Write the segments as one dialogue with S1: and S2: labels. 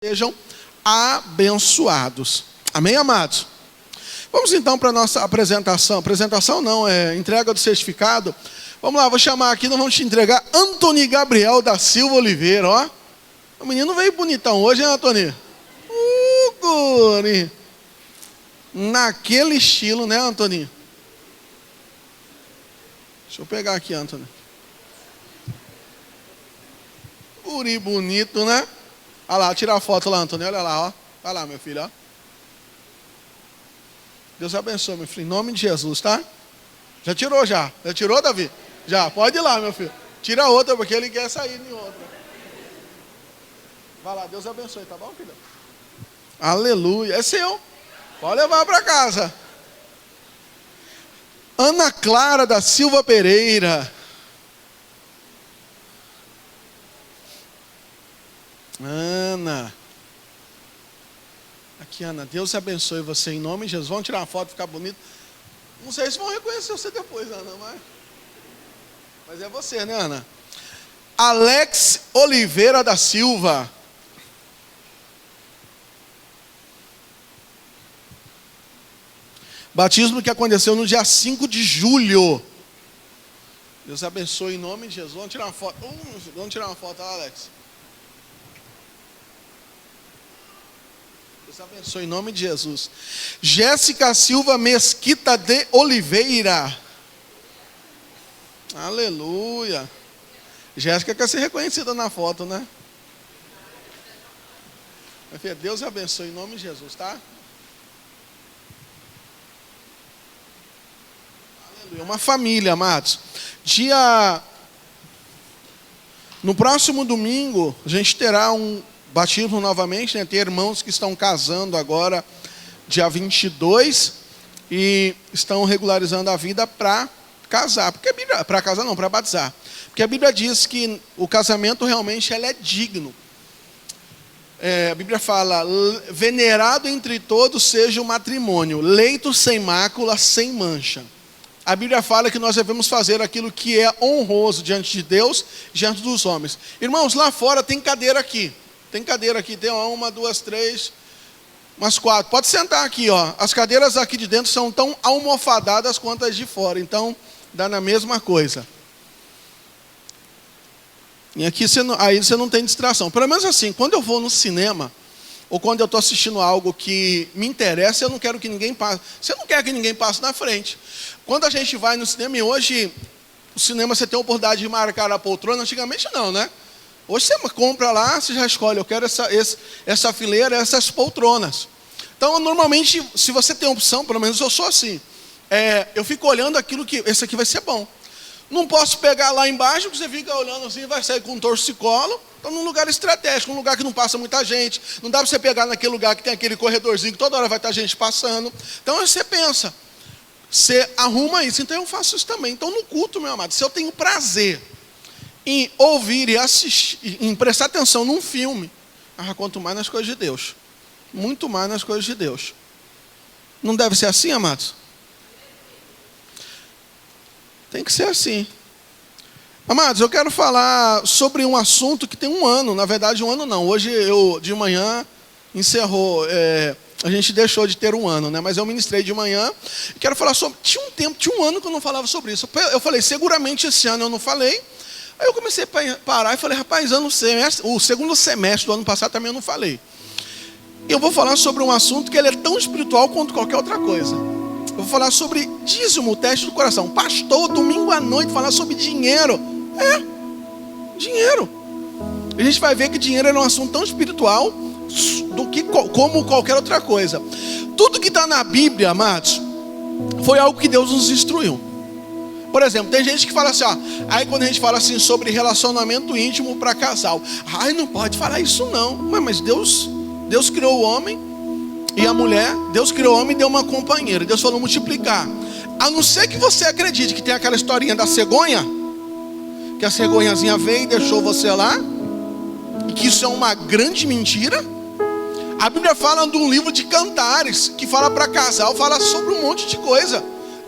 S1: sejam abençoados. Amém, amados? Vamos então para a nossa apresentação. Apresentação não, é entrega do certificado. Vamos lá, vou chamar aqui, nós vamos te entregar Antony Gabriel da Silva Oliveira, ó. O menino veio bonitão hoje, hein, Antony? Guri. Naquele estilo, né, Antony? Deixa eu pegar aqui, Antony. Guri bonito, né? Olha lá, tira a foto lá, Antônio. Olha lá, ó. Olha lá, meu filho, ó. Deus abençoe, meu filho. Em nome de Jesus, tá? Já tirou, já? Já tirou, Davi? Já. Pode ir lá, meu filho. Tira outra, porque ele quer sair em outra. Vai lá, Deus abençoe, tá bom, filho? Aleluia. É seu. Pode levar para casa. Ana Clara da Silva Pereira. Ana. Aqui, Ana, Deus abençoe você em nome de Jesus. Vamos tirar uma foto, ficar bonito. Não sei se vão reconhecer você depois, Ana, mas é você, né, Ana? Alex Oliveira da Silva. Batismo que aconteceu no dia 5 de julho. Deus abençoe em nome de Jesus. Vamos tirar uma foto. Vamos tirar uma foto, Alex. Deus abençoe em nome de Jesus. Jéssica Silva Mesquita de Oliveira. Aleluia. Jéssica quer ser reconhecida na foto, né? Deus abençoe em nome de Jesus, tá? Aleluia. Uma família, amados. No próximo domingo, a gente terá um batismo novamente, né? Tem irmãos que estão casando agora, dia 22, e estão regularizando a vida para casar. Para casar não, para batizar. Porque a Bíblia diz que o casamento realmente ele é digno. A Bíblia fala, venerado entre todos seja o matrimônio, leito sem mácula, sem mancha. A Bíblia fala que nós devemos fazer aquilo que é honroso diante de Deus, diante dos homens. Irmãos, lá fora tem cadeira aqui. Tem cadeira aqui, tem uma, duas, três, umas quatro. Pode sentar aqui, ó. As cadeiras aqui de dentro são tão almofadadas quanto as de fora. Então, dá na mesma coisa. E aqui aí você não tem distração. Pelo menos assim, quando eu vou no cinema, ou quando eu estou assistindo algo que me interessa, eu não quero que ninguém passe. Você não quer que ninguém passe na frente. Quando a gente vai no cinema, e hoje, o cinema você tem a oportunidade de marcar a poltrona, antigamente não, né? Hoje você compra lá, você já escolhe, eu quero essa fileira, essas poltronas. Então, normalmente, se você tem opção, pelo menos eu sou assim, eu fico olhando aquilo que, esse aqui vai ser bom. Não posso pegar lá embaixo, porque você fica olhando assim, vai sair com um torcicolo. Então, num lugar estratégico, num lugar que não passa muita gente. Não dá para você pegar naquele lugar que tem aquele corredorzinho, que toda hora vai estar gente passando. Então, você pensa, você arruma isso. Então, eu faço isso também. Então, no culto, meu amado, se eu tenho prazer em ouvir e assistir, em prestar atenção num filme, quanto mais nas coisas de Deus. Muito mais nas coisas de Deus. Não deve ser assim, amados? Tem que ser assim. Amados, eu quero falar sobre um assunto que tem um ano. Na verdade, um ano não. Hoje, de manhã, encerrou. A gente deixou de ter um ano, né? Mas eu ministrei de manhã. Quero falar sobre... Tinha um ano que eu não falava sobre isso. Eu falei, seguramente esse ano eu não falei. Aí eu comecei a parar e falei, rapaz, o segundo semestre do ano passado também eu não falei. Eu vou falar sobre um assunto que ele é tão espiritual quanto qualquer outra coisa. Eu vou falar sobre dízimo, o teste do coração. Pastor, domingo à noite, falar sobre dinheiro. Dinheiro. A gente vai ver que dinheiro é um assunto tão espiritual como qualquer outra coisa. Tudo que está na Bíblia, amados, foi algo que Deus nos instruiu. Por exemplo, tem gente que fala assim, aí quando a gente fala assim sobre relacionamento íntimo para casal, não pode falar isso não. Mas Deus criou o homem e a mulher, Deus criou o homem e deu uma companheira. Deus falou multiplicar. A não ser que você acredite que tem aquela historinha da cegonha, que a cegonhazinha veio e deixou você lá, e que isso é uma grande mentira. A Bíblia fala de um livro de cantares, que fala para casal, fala sobre um monte de coisa.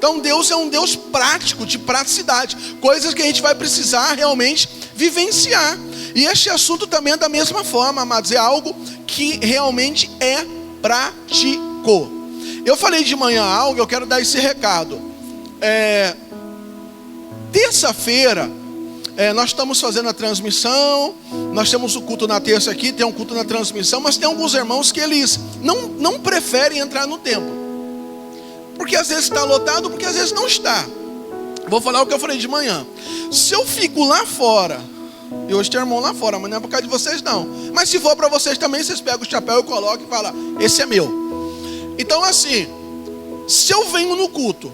S1: Então Deus é um Deus prático, de praticidade. Coisas que a gente vai precisar realmente vivenciar. E este assunto também é da mesma forma, amados. É algo que realmente é prático. Eu falei de manhã algo, eu quero dar esse recado. Terça-feira, nós estamos fazendo a transmissão. Nós temos o culto na terça aqui, tem um culto na transmissão. Mas tem alguns irmãos que eles não preferem entrar no templo, porque às vezes está lotado, porque às vezes não está. Vou falar o que eu falei de manhã. Se eu fico lá fora, e hoje tem irmão lá fora, mas não é por causa de vocês não. Mas se for para vocês também, vocês pegam o chapéu e colocam e falam: esse é meu. Então assim, se eu venho no culto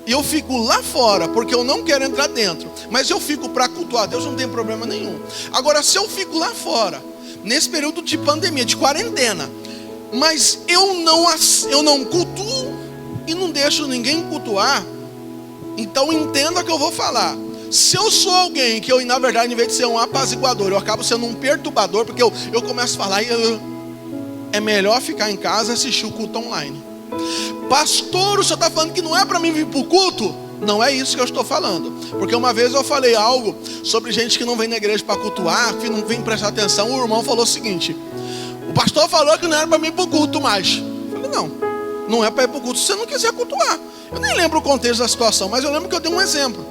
S1: e eu fico lá fora, porque eu não quero entrar dentro, mas eu fico para cultuar a Deus, não tem problema nenhum. Agora, se eu fico lá fora, nesse período de pandemia, de quarentena, mas eu não cultuo e não deixo ninguém cultuar, então entenda o que eu vou falar. Se eu sou alguém que na verdade, em vez de ser um apaziguador, eu acabo sendo um perturbador, porque eu começo a falar e é melhor ficar em casa e assistir o culto online. Pastor, o senhor está falando que não é para mim vir para o culto? Não é isso que eu estou falando. Porque uma vez eu falei algo sobre gente que não vem na igreja para cultuar, que não vem prestar atenção. O irmão falou o seguinte: o pastor falou que não era para mim ir para o culto mais. Eu falei: não é para ir para o culto se você não quiser cultuar. Eu nem lembro o contexto da situação, mas eu lembro que eu dei um exemplo.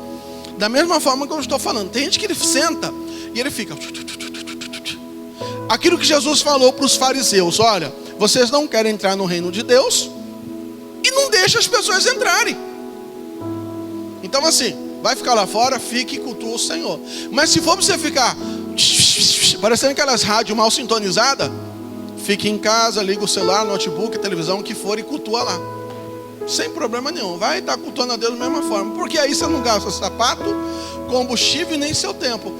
S1: Da mesma forma que eu estou falando, tem gente que ele senta e ele fica... Aquilo que Jesus falou para os fariseus: olha, vocês não querem entrar no reino de Deus e não deixa as pessoas entrarem. Então assim, vai ficar lá fora, fique e cultua o Senhor. Mas se for para você ficar parecendo aquelas rádios mal sintonizadas, fique em casa, liga o celular, notebook, televisão, o que for, e cultua lá, sem problema nenhum. Vai estar cultuando a Deus da mesma forma, porque aí você não gasta sapato, combustível e nem seu tempo.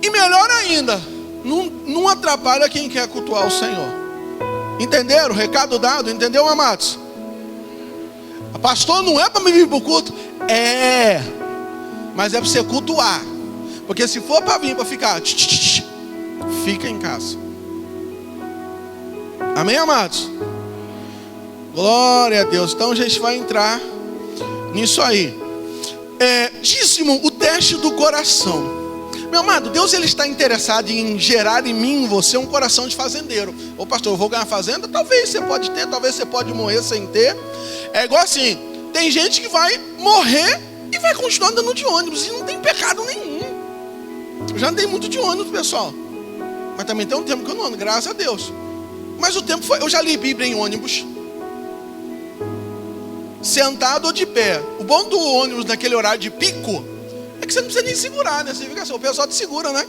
S1: E melhor ainda, não atrapalha quem quer cultuar o Senhor. Entenderam? Recado dado, entendeu, amados? Pastor, não é para me vir para o culto? Mas é para você cultuar. Porque se for para vir para ficar, fica em casa. Amém, amados? Glória a Deus. Então a gente vai entrar nisso aí. Dízimo, o teste do coração. Meu amado, Deus ele está interessado em gerar em mim, em você, um coração de fazendeiro. Ô pastor, eu vou ganhar fazenda? Talvez você pode ter, talvez você pode morrer sem ter. É igual assim, tem gente que vai morrer e vai continuar andando de ônibus, e não tem pecado nenhum. Eu já andei muito de ônibus, pessoal, mas também tem um tempo que eu não ando, graças a Deus. Mas o tempo foi, eu já li Bíblia em ônibus, sentado ou de pé. O bom do ônibus naquele horário de pico é que você não precisa nem segurar, né? Você fica assim, o pessoal te segura, né?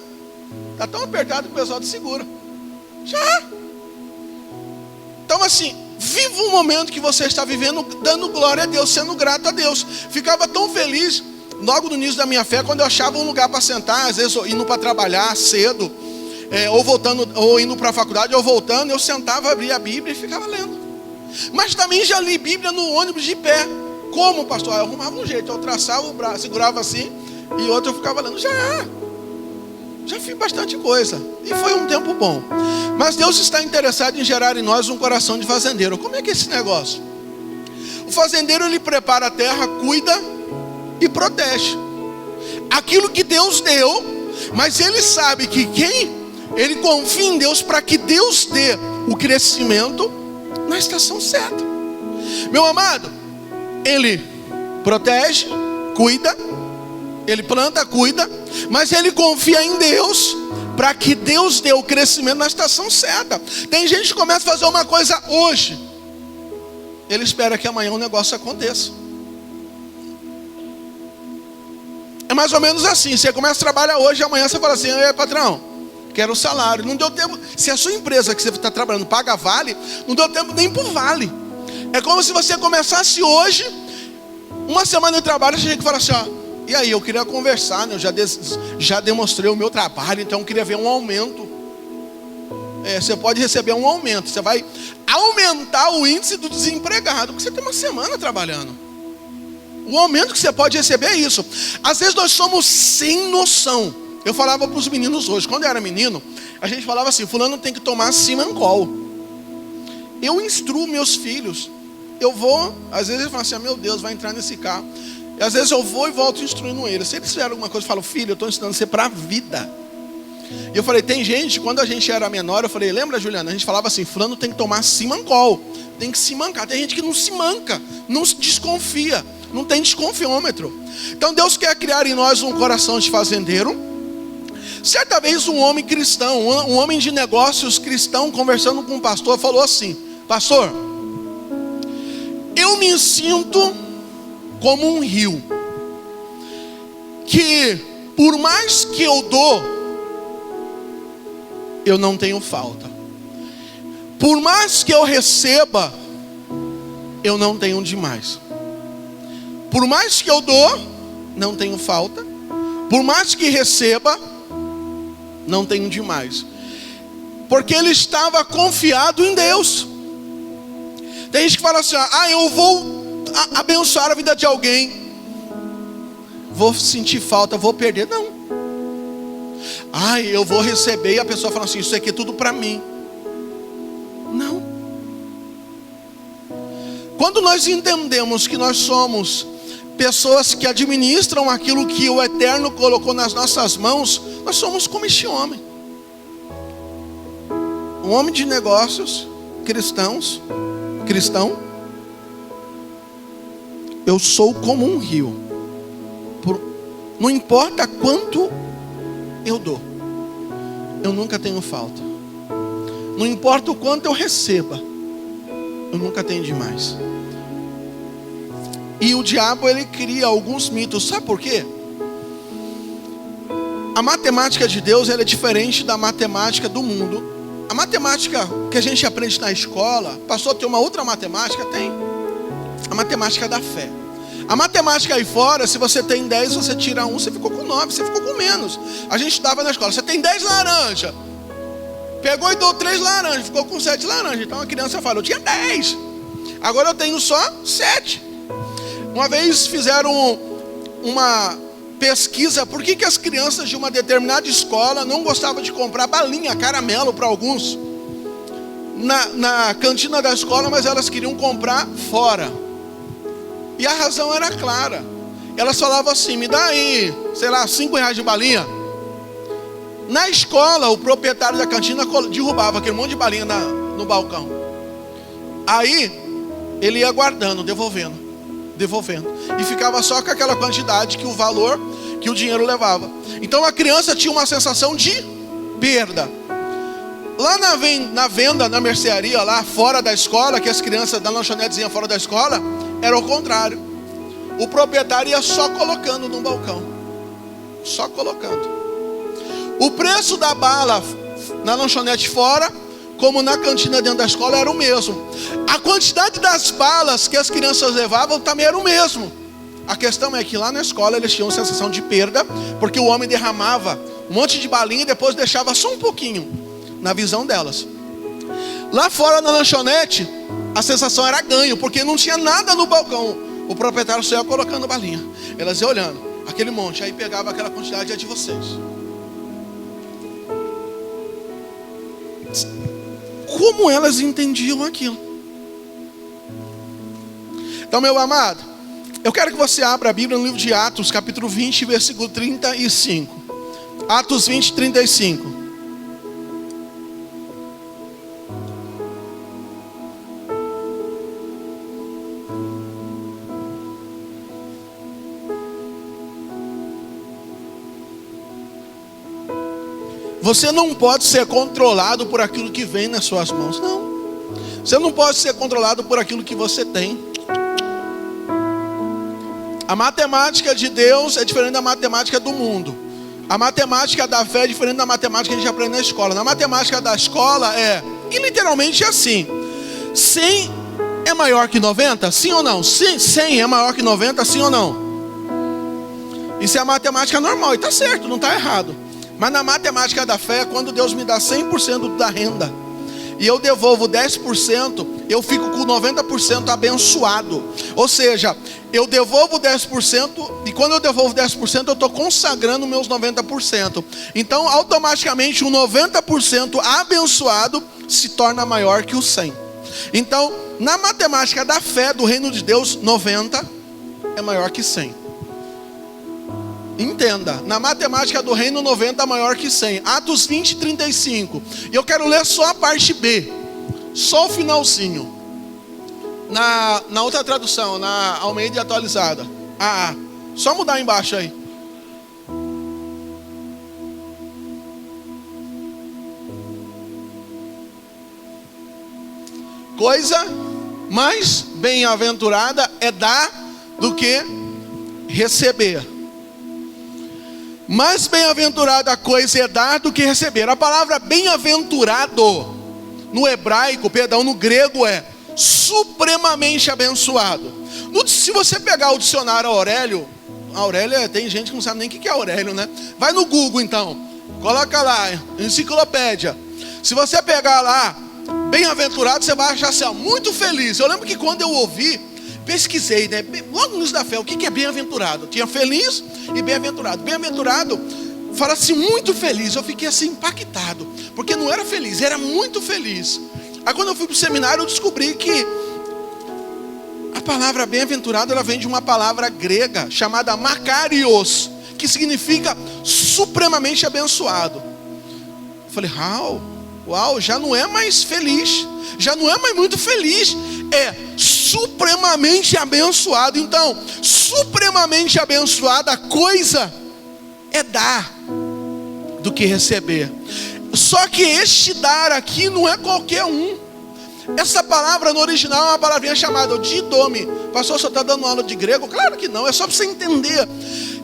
S1: Tá tão apertado que o pessoal te segura. Já. Então assim, viva um momento que você está vivendo, dando glória a Deus, sendo grato a Deus. Ficava tão feliz logo no início da minha fé, quando eu achava um lugar para sentar, às vezes indo para trabalhar cedo, ou voltando, ou indo para a faculdade, ou voltando, eu sentava, abria a Bíblia e ficava lendo. Mas também já li Bíblia no ônibus de pé. Como, pastor? Eu arrumava um jeito, eu traçava o braço, segurava assim, e outro eu ficava lendo. Já fiz bastante coisa, e foi um tempo bom. Mas Deus está interessado em gerar em nós um coração de fazendeiro. Como é que é esse negócio? O fazendeiro, ele prepara a terra, cuida e protege aquilo que Deus deu, mas ele sabe que ele confia em Deus para que Deus dê o crescimento na estação certa. Meu amado, ele protege, cuida, ele planta, cuida, mas ele confia em Deus para que Deus dê o crescimento na estação certa. Tem gente que começa a fazer uma coisa hoje, ele espera que amanhã o negócio aconteça. É mais ou menos assim, você começa a trabalhar hoje, amanhã você fala assim: patrão, quero o salário. Não deu tempo. Se a sua empresa que você está trabalhando paga vale, não deu tempo nem por vale. É como se você começasse hoje, uma semana de trabalho, você tinha que falar assim: e aí, eu queria conversar, né? Eu já demonstrei o meu trabalho, então eu queria ver um aumento. Você pode receber um aumento, você vai aumentar o índice do desempregado, porque você tem uma semana trabalhando. O aumento que você pode receber é isso. Às vezes nós somos sem noção. Eu falava para os meninos hoje, quando eu era menino, a gente falava assim: fulano tem que tomar Simancol. Eu instruo meus filhos. Eu vou, às vezes eles falam assim: meu Deus, vai entrar nesse carro. E às vezes eu vou e volto instruindo eles. Se eles fizeram alguma coisa, eu falo: filho, eu estou ensinando você para a vida. E eu falei, tem gente, quando a gente era menor, eu falei, lembra, Juliana? A gente falava assim, fulano tem que tomar simancol, tem que se mancar. Tem gente que não se manca, não se desconfia, não tem desconfiômetro. Então Deus quer criar em nós um coração de fazendeiro. Certa vez um homem cristão, um homem de negócios cristão, conversando com um pastor, falou assim, pastor, eu me sinto como um rio, que por mais que eu dou, eu não tenho falta. Por mais que eu receba, eu não tenho demais. Por mais que eu dou, não tenho falta. Por mais que receba, não tenho demais. Porque ele estava confiado em Deus. Tem gente que fala assim, eu vou abençoar a vida de alguém, vou sentir falta, vou perder. Não. Eu vou receber, e a pessoa fala assim, isso aqui é tudo para mim. Não. Quando nós entendemos que nós somos pessoas que administram aquilo que o Eterno colocou nas nossas mãos, nós somos como este homem. Um homem de negócios, cristão. Eu sou como um rio. Não importa quanto eu dou, eu nunca tenho falta. Não importa o quanto eu receba, eu nunca tenho demais. E o diabo, ele cria alguns mitos. Sabe por quê? A matemática de Deus, ela é diferente da matemática do mundo. A matemática que a gente aprende na escola, pastor, tem uma outra matemática? Tem. A matemática da fé. A matemática aí fora, se você tem 10, você tira 1, você ficou com 9, você ficou com menos. A gente estudava na escola, você tem 10 laranjas, pegou e deu 3 laranjas, ficou com 7 laranjas. Então a criança fala, eu tinha 10, agora eu tenho só 7. Uma vez fizeram uma pesquisa, por que as crianças de uma determinada escola não gostavam de comprar balinha, caramelo para alguns na cantina da escola, mas elas queriam comprar fora. E a razão era clara. Elas falavam assim, me dá aí, sei lá, R$5 de balinha. Na escola, o proprietário da cantina derrubava aquele monte de balinha no balcão. Aí, ele ia guardando, devolvendo. E ficava só com aquela quantidade, que o valor, que o dinheiro levava. Então a criança tinha uma sensação de perda. Lá na venda, na mercearia, lá fora da escola, que as crianças da lanchonetezinha fora da escola, era o contrário. O proprietário ia só colocando no balcão. Só colocando. O preço da bala na lanchonete fora, como na cantina dentro da escola, era o mesmo. A quantidade das balas que as crianças levavam também era o mesmo. A questão é que lá na escola eles tinham sensação de perda, porque o homem derramava um monte de balinha e depois deixava só um pouquinho na visão delas. Lá fora na lanchonete, a sensação era ganho, porque não tinha nada no balcão. O proprietário só ia colocando balinha. Elas iam olhando, aquele monte, aí pegava aquela quantidade, é de vocês. Como elas entendiam aquilo? Então, meu amado, eu quero que você abra a Bíblia no livro de Atos, capítulo 20, versículo 35. Atos 20, 35. Você não pode ser controlado por aquilo que vem nas suas mãos. Não. Você não pode ser controlado por aquilo que você tem. A matemática de Deus é diferente da matemática do mundo. A matemática da fé é diferente da matemática que a gente aprende na escola. Na matemática da escola e literalmente é assim: 100 é maior que 90? Sim ou não? 100 é maior que 90? Sim ou não? Isso é a matemática normal, e está certo, não está errado. Mas na matemática da fé, quando Deus me dá 100% da renda e eu devolvo 10%, eu fico com 90% abençoado. Ou seja, eu devolvo 10%, e quando eu devolvo 10%, eu estou consagrando meus 90%. Então, automaticamente, o 90% abençoado se torna maior que o 100%. Então, na matemática da fé do reino de Deus, 90 é maior que 100. Entenda, na matemática do reino 90 é maior que 100. Atos 20, 35. E eu quero ler só a parte B, só o finalzinho. Na outra tradução, na Almeida atualizada. Só mudar embaixo aí. Coisa mais bem-aventurada é dar do que receber. Mais bem-aventurada a coisa é dar do que receber. A palavra bem-aventurado no hebraico, no grego é supremamente abençoado. Se você pegar o dicionário Aurélio, tem gente que não sabe nem o que é Aurélio, né? Vai no Google então, coloca lá, enciclopédia. Se você pegar lá, bem-aventurado, você vai achar assim, muito feliz. Eu lembro que quando eu ouvi, pesquisei, né? Logo no início da fé, o que é bem-aventurado? Tinha feliz e bem-aventurado. Bem-aventurado fala assim, muito feliz. Eu fiquei assim impactado, porque não era feliz, era muito feliz. Aí quando eu fui para o seminário, eu descobri que a palavra bem-aventurado, ela vem de uma palavra grega chamada makarios, que significa supremamente abençoado. Eu falei, uau, já não é mais feliz, já não é mais muito feliz, é supremamente abençoado. Então, supremamente abençoada coisa é dar do que receber. Só que este dar aqui não é qualquer um. Essa palavra no original é uma palavrinha chamada didome. Pastor, só está dando aula de grego? Claro que não, é só para você entender.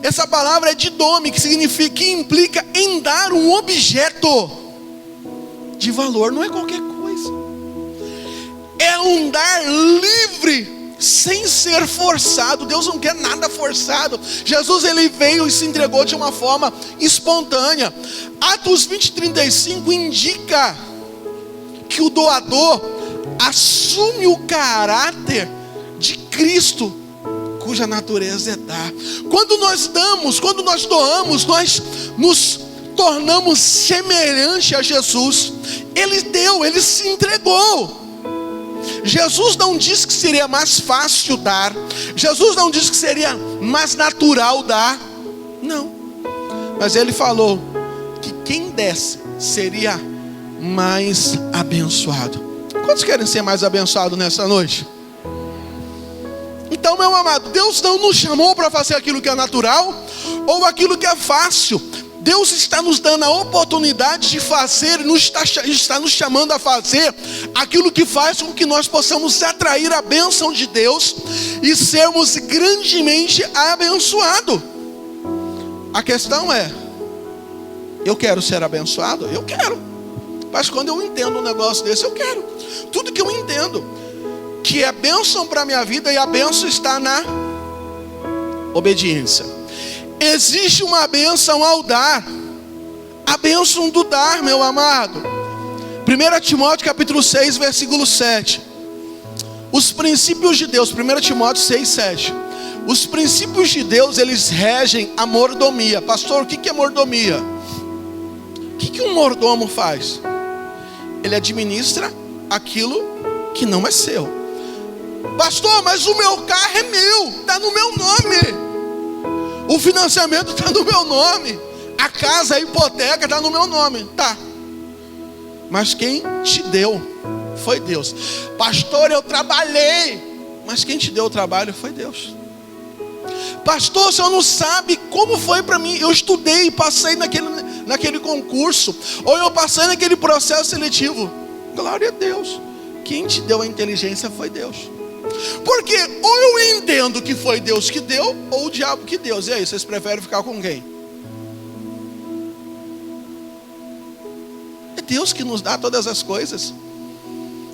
S1: Essa palavra é didome, que implica em dar um objeto de valor, não é qualquer coisa. É um dar livre, sem ser forçado. Deus não quer nada forçado. Jesus, ele veio e se entregou de uma forma espontânea. Atos 20, 35 indica que o doador assume o caráter de Cristo, cuja natureza é dar. Quando nós doamos, nós nos tornamos semelhante a Jesus. Ele deu, ele se entregou. Jesus não disse que seria mais fácil dar. Jesus não disse que seria mais natural dar. Não. Mas ele falou que quem desse seria mais abençoado. Quantos querem ser mais abençoados nessa noite? Então, meu amado, Deus não nos chamou para fazer aquilo que é natural ou aquilo que é fácil. Deus está nos dando a oportunidade de fazer, está nos chamando a fazer aquilo que faz com que nós possamos atrair a bênção de Deus e sermos grandemente abençoados. A questão é, eu quero ser abençoado? Eu quero. Mas quando eu entendo um negócio desse, eu quero. Tudo que eu entendo que é bênção para a minha vida, e a bênção está na obediência. Existe uma bênção ao dar, a bênção do dar, meu amado. 1 Timóteo capítulo 6, versículo 7. Os princípios de Deus, 1 Timóteo 6, 7. Os princípios de Deus, eles regem a mordomia. Pastor, o que é mordomia? O que um mordomo faz? Ele administra aquilo que não é seu. Pastor, mas o meu carro é meu, está no meu nome. O financiamento está no meu nome. A casa, a hipoteca está no meu nome. Tá. Mas quem te deu foi Deus. Pastor, eu trabalhei. Mas quem te deu o trabalho foi Deus. Pastor, o senhor não sabe como foi para mim. Eu estudei e passei naquele concurso. Ou eu passei naquele processo seletivo. Glória a Deus. Quem te deu a inteligência foi Deus. Porque ou eu entendo que foi Deus que deu, ou o diabo que deu. E aí, vocês preferem ficar com quem? É Deus que nos dá todas as coisas.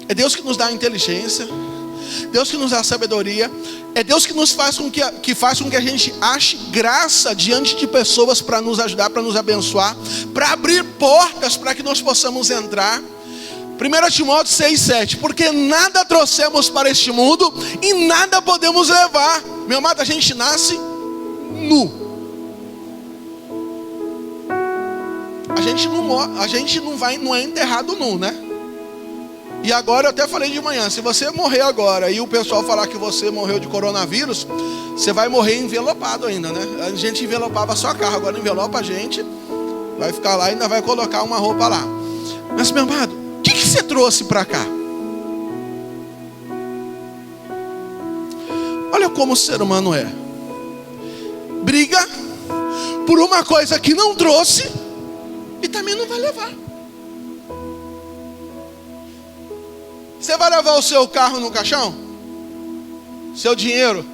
S1: É Deus que nos dá a inteligência. Deus que nos dá a sabedoria. É Deus que nos faz com que faz com que a gente ache graça diante de pessoas para nos ajudar, para nos abençoar, para abrir portas para que nós possamos entrar. 1 Timóteo 6, 7. Porque nada trouxemos para este mundo e nada podemos levar. Meu amado, a gente nasce nu. A gente não é enterrado nu, né? E agora eu até falei de manhã, se você morrer agora e o pessoal falar que você morreu de coronavírus, você vai morrer envelopado ainda, né? A gente envelopava só carro, agora envelopa a gente, vai ficar lá e ainda vai colocar uma roupa lá. Mas, meu amado, o que você trouxe para cá? Olha como o ser humano é. Briga por uma coisa que não trouxe e também não vai levar. Você vai levar o seu carro no caixão? Seu dinheiro?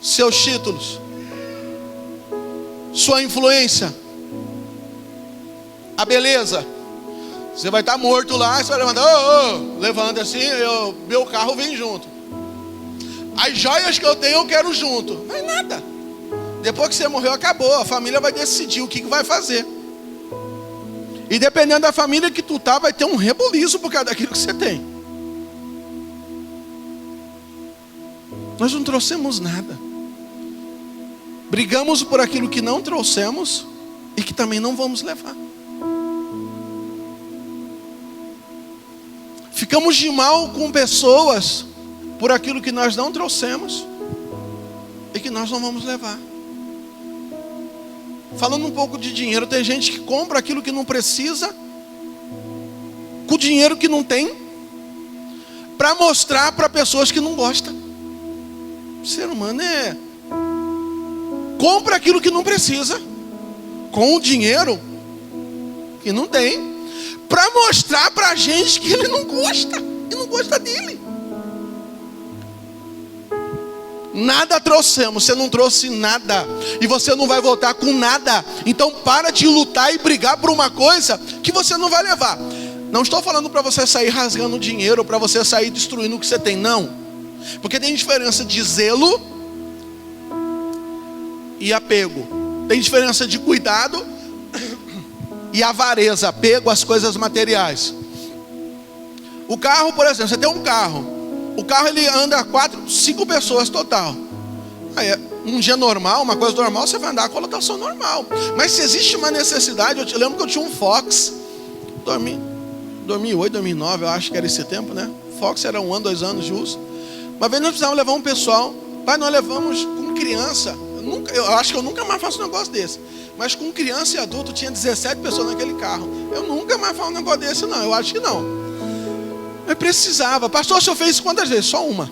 S1: Seus títulos? Sua influência? A beleza? Você vai estar morto lá, você vai levantar, levanta assim, meu carro vem junto. As joias que eu tenho eu quero junto. Não é nada. Depois que você morreu, acabou. A família vai decidir o que vai fazer. E dependendo da família que tu tá, vai ter um rebuliço por causa daquilo que você tem. Nós não trouxemos nada. Brigamos por aquilo que não trouxemos e que também não vamos levar. Ficamos de mal com pessoas por aquilo que nós não trouxemos e que nós não vamos levar. Falando um pouco de dinheiro, tem gente que compra aquilo que não precisa, com o dinheiro que não tem, para mostrar para pessoas que não gostam. O ser humano compra aquilo que não precisa, com o dinheiro que não tem, para mostrar para a gente que ele não gosta, e não gosta dele. Nada trouxemos, você não trouxe nada, e você não vai voltar com nada. Então para de lutar e brigar por uma coisa que você não vai levar. Não estou falando para você sair rasgando dinheiro, para você sair destruindo o que você tem, não. Porque tem diferença de zelo e apego. Tem diferença de cuidado e avareza, apego às coisas materiais. O carro, por exemplo, você tem um carro. O carro ele anda 4, 5 pessoas total. Aí, um dia normal, uma coisa normal, você vai andar com a lotação normal. Mas se existe uma necessidade, eu te lembro que eu tinha um Fox, 2008, 2009, eu acho que era esse tempo, né? Fox era 1 ano, 2 anos de uso. Uma vez nós precisávamos levar um pessoal, pai, nós levamos com criança. Eu acho que eu nunca mais faço um negócio desse. Mas com criança e adulto, tinha 17 pessoas naquele carro. Eu nunca mais faço um negócio desse, não. Eu acho que não. Eu precisava. Pastor, o senhor fez isso quantas vezes? Só uma.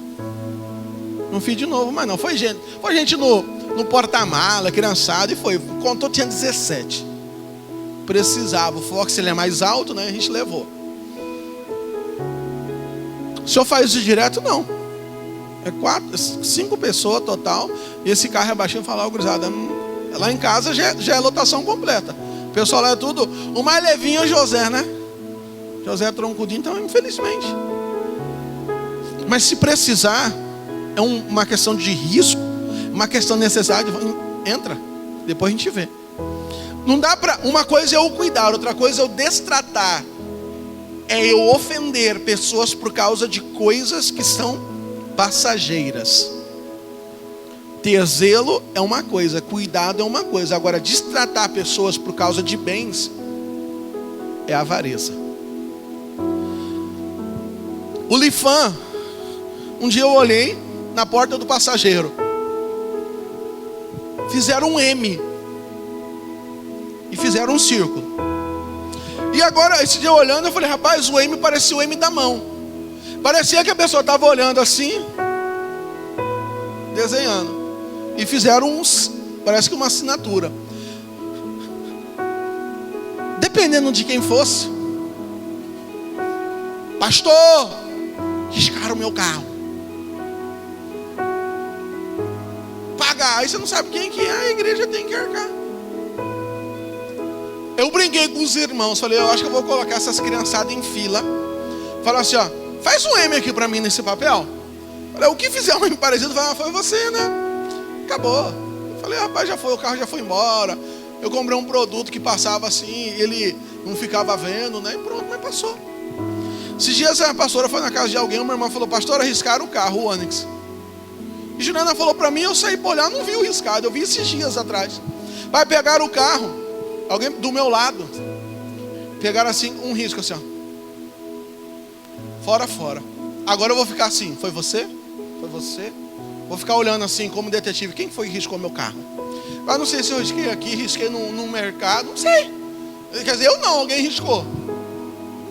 S1: Não fiz de novo, mas não. Foi gente no porta-mala, criançada, e foi. Contou, tinha 17. Precisava. O Fox, ele é mais alto, né? A gente levou. O senhor faz isso direto? Não. É 5 pessoas total. E esse carro é baixinho. Falar, gurizada, lá em casa já é lotação completa. O pessoal lá é tudo. O mais levinho é o José, né? José é troncudinho, então infelizmente. Mas se precisar, é uma questão de risco, uma questão de necessidade, entra, depois a gente vê. Não dá para, uma coisa é eu cuidar, outra coisa é eu destratar. É eu ofender pessoas por causa de coisas que são passageiras. Ter zelo é uma coisa, cuidado é uma coisa. Agora, destratar pessoas por causa de bens é avareza. O Lifan, um dia eu olhei na porta do passageiro, fizeram um M e fizeram um círculo. E agora, esse dia olhando, eu falei, rapaz, o M parecia o M da mão. Parecia que a pessoa estava olhando assim, desenhando. E fizeram parece que uma assinatura. Dependendo de quem fosse. Pastor, riscaram o meu carro. Pagar. Aí você não sabe quem que é, a igreja tem que arcar. Eu brinquei com os irmãos, falei, eu acho que eu vou colocar essas criançadas em fila. Falaram assim, ó, faz um M aqui pra mim nesse papel. Falei, o que fizer um M parecido, foi você, né? Acabou. Eu falei, rapaz, já foi, o carro já foi embora. Eu comprei um produto que passava assim, ele não ficava vendo, né? E pronto, mas passou. Esses dias a pastora foi na casa de alguém, uma irmã falou, pastor, arriscaram o carro, o Onix. E Juliana falou pra mim, eu saí pra olhar, não vi o riscado, eu vi esses dias atrás. Vai pegar o carro, alguém do meu lado, pegaram assim, um risco assim, ó. Fora. Agora eu vou ficar assim, foi você? Foi você? Vou ficar olhando assim como detetive, quem foi que riscou meu carro? Ah, não sei se eu risquei aqui, risquei no mercado, não sei. Quer dizer, eu não, alguém riscou.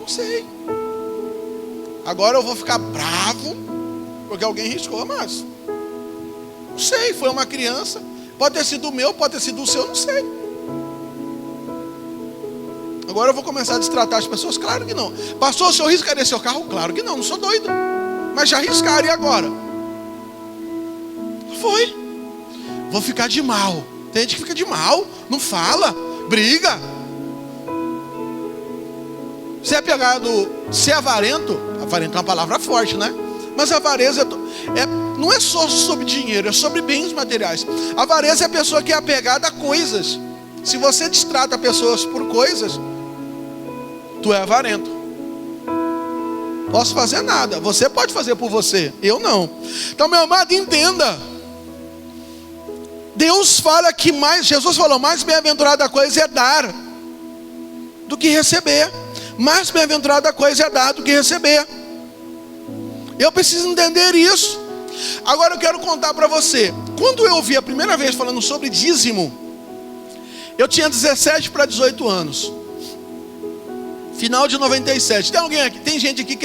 S1: Não sei. Agora eu vou ficar bravo porque alguém riscou, mas não sei, foi uma criança. Pode ter sido o meu, pode ter sido o seu, não sei. Agora eu vou começar a destratar as pessoas? Claro que não. Pastor, o senhor riscaria seu carro? Claro que não sou doido. Mas já riscaram, e agora? Foi. Vou ficar de mal. Tem gente que fica de mal, não fala, briga. Se é pegado, se é avarento é uma palavra forte, né? Mas a avareza não é só sobre dinheiro, é sobre bens materiais. A avareza é a pessoa que é apegada a coisas. Se você destrata pessoas por coisas, tu é avarento. Posso fazer nada. Você pode fazer por você, eu não. Então, meu amado, entenda. Deus fala que Jesus falou, mais bem-aventurada coisa é dar do que receber. Mais bem-aventurada coisa é dar do que receber. Eu preciso entender isso. Agora eu quero contar para você. Quando eu ouvi a primeira vez falando sobre dízimo, eu tinha 17 para 18 anos. Final de 97. Tem alguém aqui? Tem gente aqui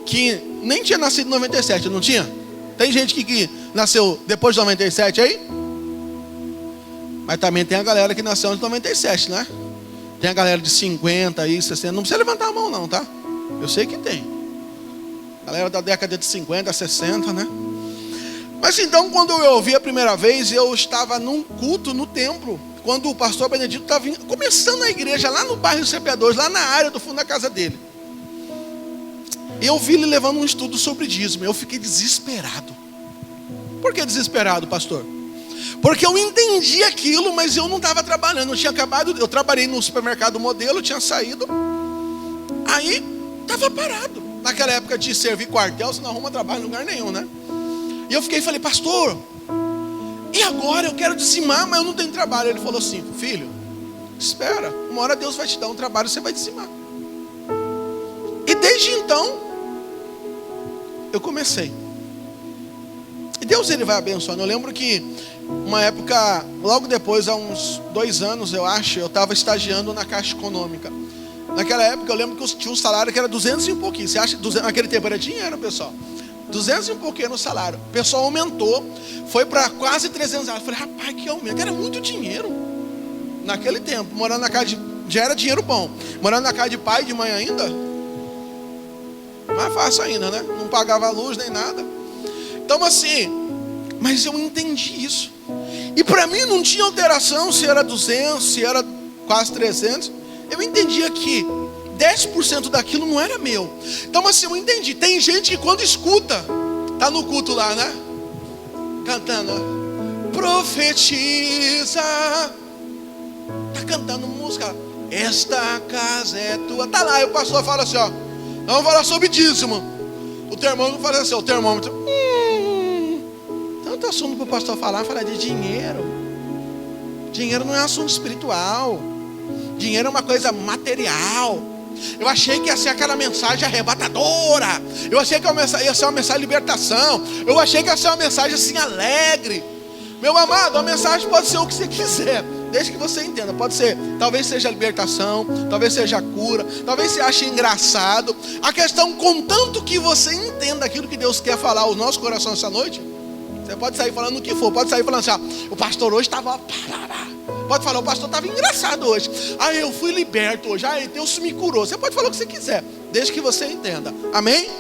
S1: que nem tinha nascido em 97, não tinha? Tem gente que nasceu depois de 97 aí? Mas também tem a galera que nasceu em 97, né? Tem a galera de 50 aí, 60. Não precisa levantar a mão não, tá? Eu sei que tem. Galera da década de 50, 60, né? Mas então, quando eu ouvi a primeira vez, eu estava num culto no templo, quando o pastor Benedito estava começando a igreja lá no bairro CP2, lá na área do fundo da casa dele. Eu vi ele levando um estudo sobre dízimo. Eu fiquei desesperado. Por que desesperado, pastor? Porque eu entendi aquilo, mas eu não estava trabalhando. Eu trabalhei no supermercado Modelo, tinha saído. Aí, estava parado. Naquela época de servir quartel, você não arruma trabalho em lugar nenhum, né? E eu falei, pastor, e agora? Eu quero dizimar, mas eu não tenho trabalho. Ele falou assim, filho, espera, uma hora Deus vai te dar um trabalho, você vai dizimar. E desde então, eu comecei. E Deus, ele vai abençoando. Eu lembro que uma época, logo depois, há uns 2 anos, eu acho, eu estava estagiando na Caixa Econômica. Naquela época, eu lembro que tinha um salário que era 200 e um pouquinho. Você acha que naquele tempo era dinheiro, pessoal? 200 e um pouquinho no salário. O pessoal aumentou, foi para quase 300 reais. Eu falei, rapaz, que aumento. Era muito dinheiro. Naquele tempo, morando na casa já era dinheiro bom. Morando na casa de pai, de mãe ainda, mais fácil ainda, né? Não pagava luz nem nada. Então assim, mas eu entendi isso. E para mim não tinha alteração se era 200, se era quase 300. Eu entendia que 10% daquilo não era meu. Então assim, eu entendi. Tem gente que quando escuta, tá no culto lá, né? Cantando, profetiza. Tá cantando música. Esta casa é tua. Tá lá, e o pastor fala assim, ó. Vamos falar sobre dízimo. O termômetro fala assim, o termômetro. Tanto assunto para o pastor falar de dinheiro. Dinheiro não é assunto espiritual. Dinheiro é uma coisa material. Eu achei que ia ser aquela mensagem arrebatadora. Eu achei que ia ser uma mensagem de libertação. Eu achei que ia ser uma mensagem assim alegre. Meu amado, a mensagem pode ser o que você quiser, desde que você entenda. Pode ser, talvez seja libertação, talvez seja cura, talvez você ache engraçado. A questão, contanto que você entenda aquilo que Deus quer falar ao nosso coração essa noite. Você pode sair falando o que for, pode sair falando assim, o pastor hoje estava... Pode falar, o pastor estava engraçado hoje. Eu fui liberto hoje. Deus me curou. Você pode falar o que você quiser, desde que você entenda. Amém?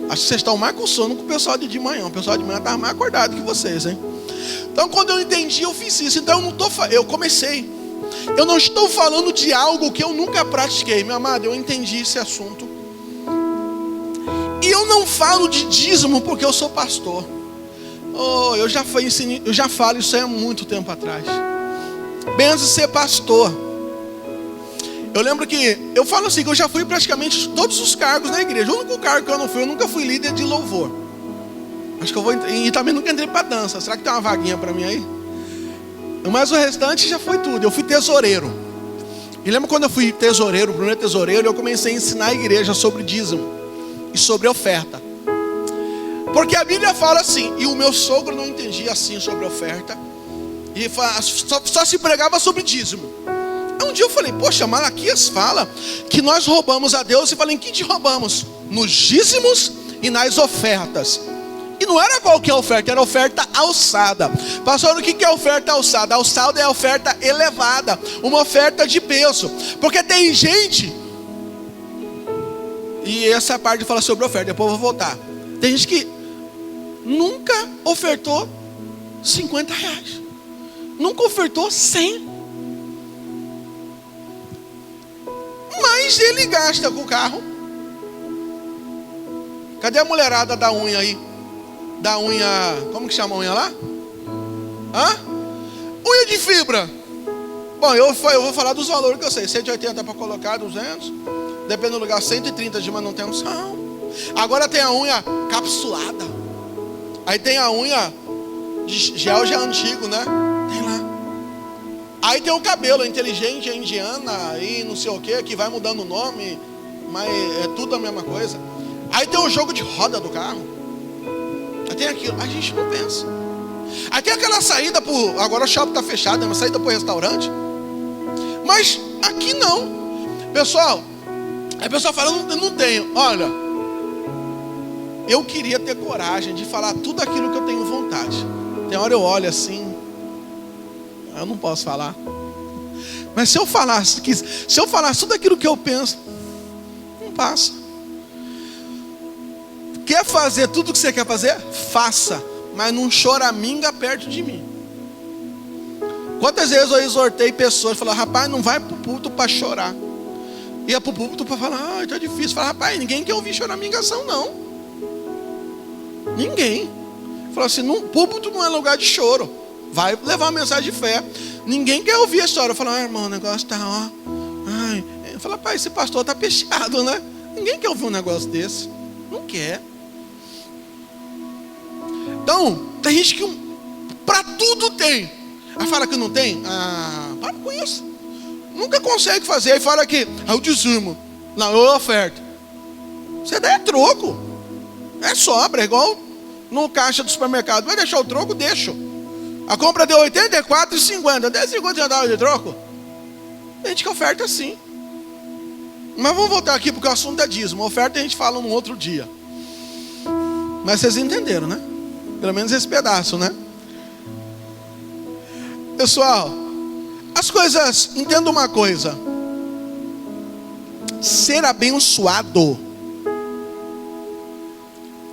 S1: Acho que vocês estão mais com sono que o pessoal de manhã. O pessoal de manhã estava mais acordado que vocês, hein? Então, quando eu entendi, eu fiz isso. Então, eu comecei. Eu não estou falando de algo que eu nunca pratiquei. Meu amado, eu entendi esse assunto. E eu não falo de dízimo porque eu sou pastor. Eu já falo isso aí há muito tempo atrás. Benção ser pastor. Eu lembro que, eu falo assim, que eu já fui praticamente todos os cargos na igreja. O único cargo que eu não fui, eu nunca fui líder de louvor. Acho que eu vou, e também nunca entrei para dança. Será que tem uma vaguinha para mim aí? Mas o restante já foi tudo. Eu fui tesoureiro. E lembra quando eu fui tesoureiro, o primeiro tesoureiro, eu comecei a ensinar a igreja sobre dízimo e sobre oferta. Porque a Bíblia fala assim, e o meu sogro não entendia assim sobre oferta, e só se pregava sobre dízimo. Um dia eu falei, poxa, Malaquias fala que nós roubamos a Deus. E falei, em que te roubamos? Nos dízimos e nas ofertas. E não era qualquer oferta, era oferta alçada. Pastor, o que é oferta alçada? Alçada é a oferta elevada, uma oferta de peso. Porque tem gente, e essa parte fala sobre oferta, depois eu vou voltar. Tem gente que nunca ofertou 50 reais, nunca ofertou 100. Mas ele gasta com o carro. Cadê a mulherada da unha aí? Da unha, como que chama a unha lá? Unha de fibra. Bom, eu vou falar dos valores que eu sei. 180 para colocar, 200. Depende do lugar, 130 de manutenção. Agora tem a unha capsulada. Aí tem a unha de gel já antigo, né? Tem lá. Aí tem o cabelo, a inteligente, a indiana e não sei o que vai mudando o nome, mas é tudo a mesma coisa. Aí tem o jogo de roda do carro. Aí tem aquilo, a gente não pensa. Aí tem aquela saída por, agora o shopping está fechado, é uma saída para o restaurante. Mas aqui não. Pessoal, a pessoa fala, eu não tenho. Olha, eu queria ter coragem de falar tudo aquilo que eu tenho vontade. Tem hora eu olho assim, eu não posso falar. Mas se eu falasse tudo aquilo que eu penso, não passa. Quer fazer tudo o que você quer fazer? Faça, mas não choraminga perto de mim. Quantas vezes eu exortei pessoas, falava, rapaz, não vai pro púlpito para chorar. Ia pro púlpito para falar, tá difícil. Falava, rapaz, ninguém quer ouvir choramingação não. Ninguém. Falou assim, púlpito não é lugar de choro. Vai levar uma mensagem de fé. Ninguém quer ouvir a história. Eu falo, irmão, o negócio tá, Ai. Eu falo, pai, esse pastor tá peixado, né? Ninguém quer ouvir um negócio desse. Não quer. Então, tem gente que para tudo tem. Aí fala que não tem. Para com isso. Nunca consegue fazer. Aí fala que eu dízimo. Não, eu oferto. Você dá troco. É sobra, é igual no caixa do supermercado. Vai deixar o troco? Deixa. A compra deu R$ 84,50. 10,50 já dava de troco. Tem gente que oferta assim. Mas vamos voltar aqui porque o assunto é dízimo. Oferta a gente fala num outro dia. Mas vocês entenderam, né? Pelo menos esse pedaço, né? Pessoal, as coisas, entenda uma coisa. Ser abençoado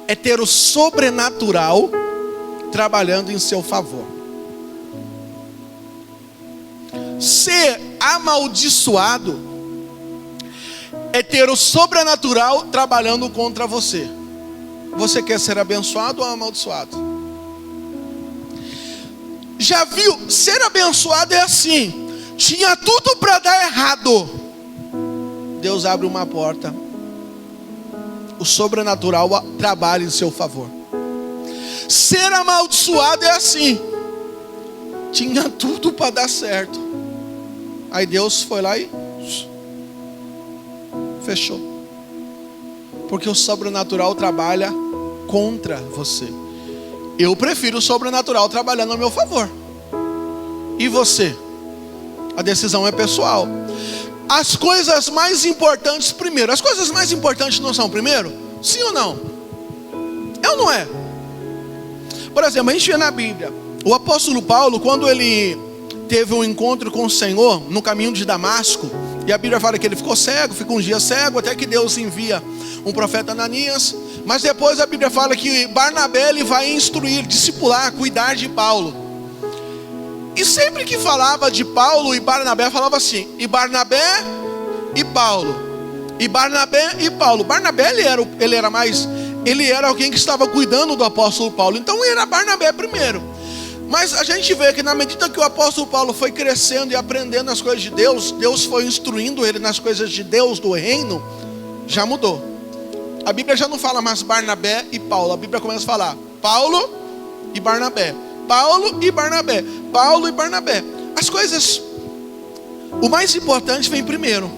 S1: é ter o sobrenatural trabalhando em seu favor. Ser amaldiçoado é ter o sobrenatural trabalhando contra você. Você quer ser abençoado ou amaldiçoado? Já viu? Ser abençoado é assim. Tinha tudo para dar errado. Deus abre uma porta. O sobrenatural trabalha em seu favor. Ser amaldiçoado é assim. Tinha tudo para dar certo. Aí Deus foi lá e fechou. Porque o sobrenatural trabalha contra você. Eu prefiro o sobrenatural trabalhando a meu favor. E você? A decisão é pessoal. As coisas mais importantes primeiro. As coisas mais importantes não são primeiro? Sim ou não? É ou não é? Por exemplo, a gente vê na Bíblia, o apóstolo Paulo, quando ele teve um encontro com o Senhor no caminho de Damasco, e a Bíblia fala que ele ficou cego, ficou uns dias cego, até que Deus envia um profeta Ananias. Mas depois a Bíblia fala que Barnabé ele vai instruir, discipular, cuidar de Paulo. E sempre que falava de Paulo e Barnabé, falava assim, e Barnabé e Paulo, e Barnabé e Paulo. Barnabé ele era alguém que estava cuidando do apóstolo Paulo, então era Barnabé primeiro. Mas a gente vê que na medida que o apóstolo Paulo foi crescendo e aprendendo as coisas de Deus, Deus foi instruindo ele nas coisas de Deus, do reino, já mudou. A Bíblia já não fala mais Barnabé e Paulo, a Bíblia começa a falar Paulo e Barnabé, Paulo e Barnabé, Paulo e Barnabé. As coisas O mais importante vem primeiro.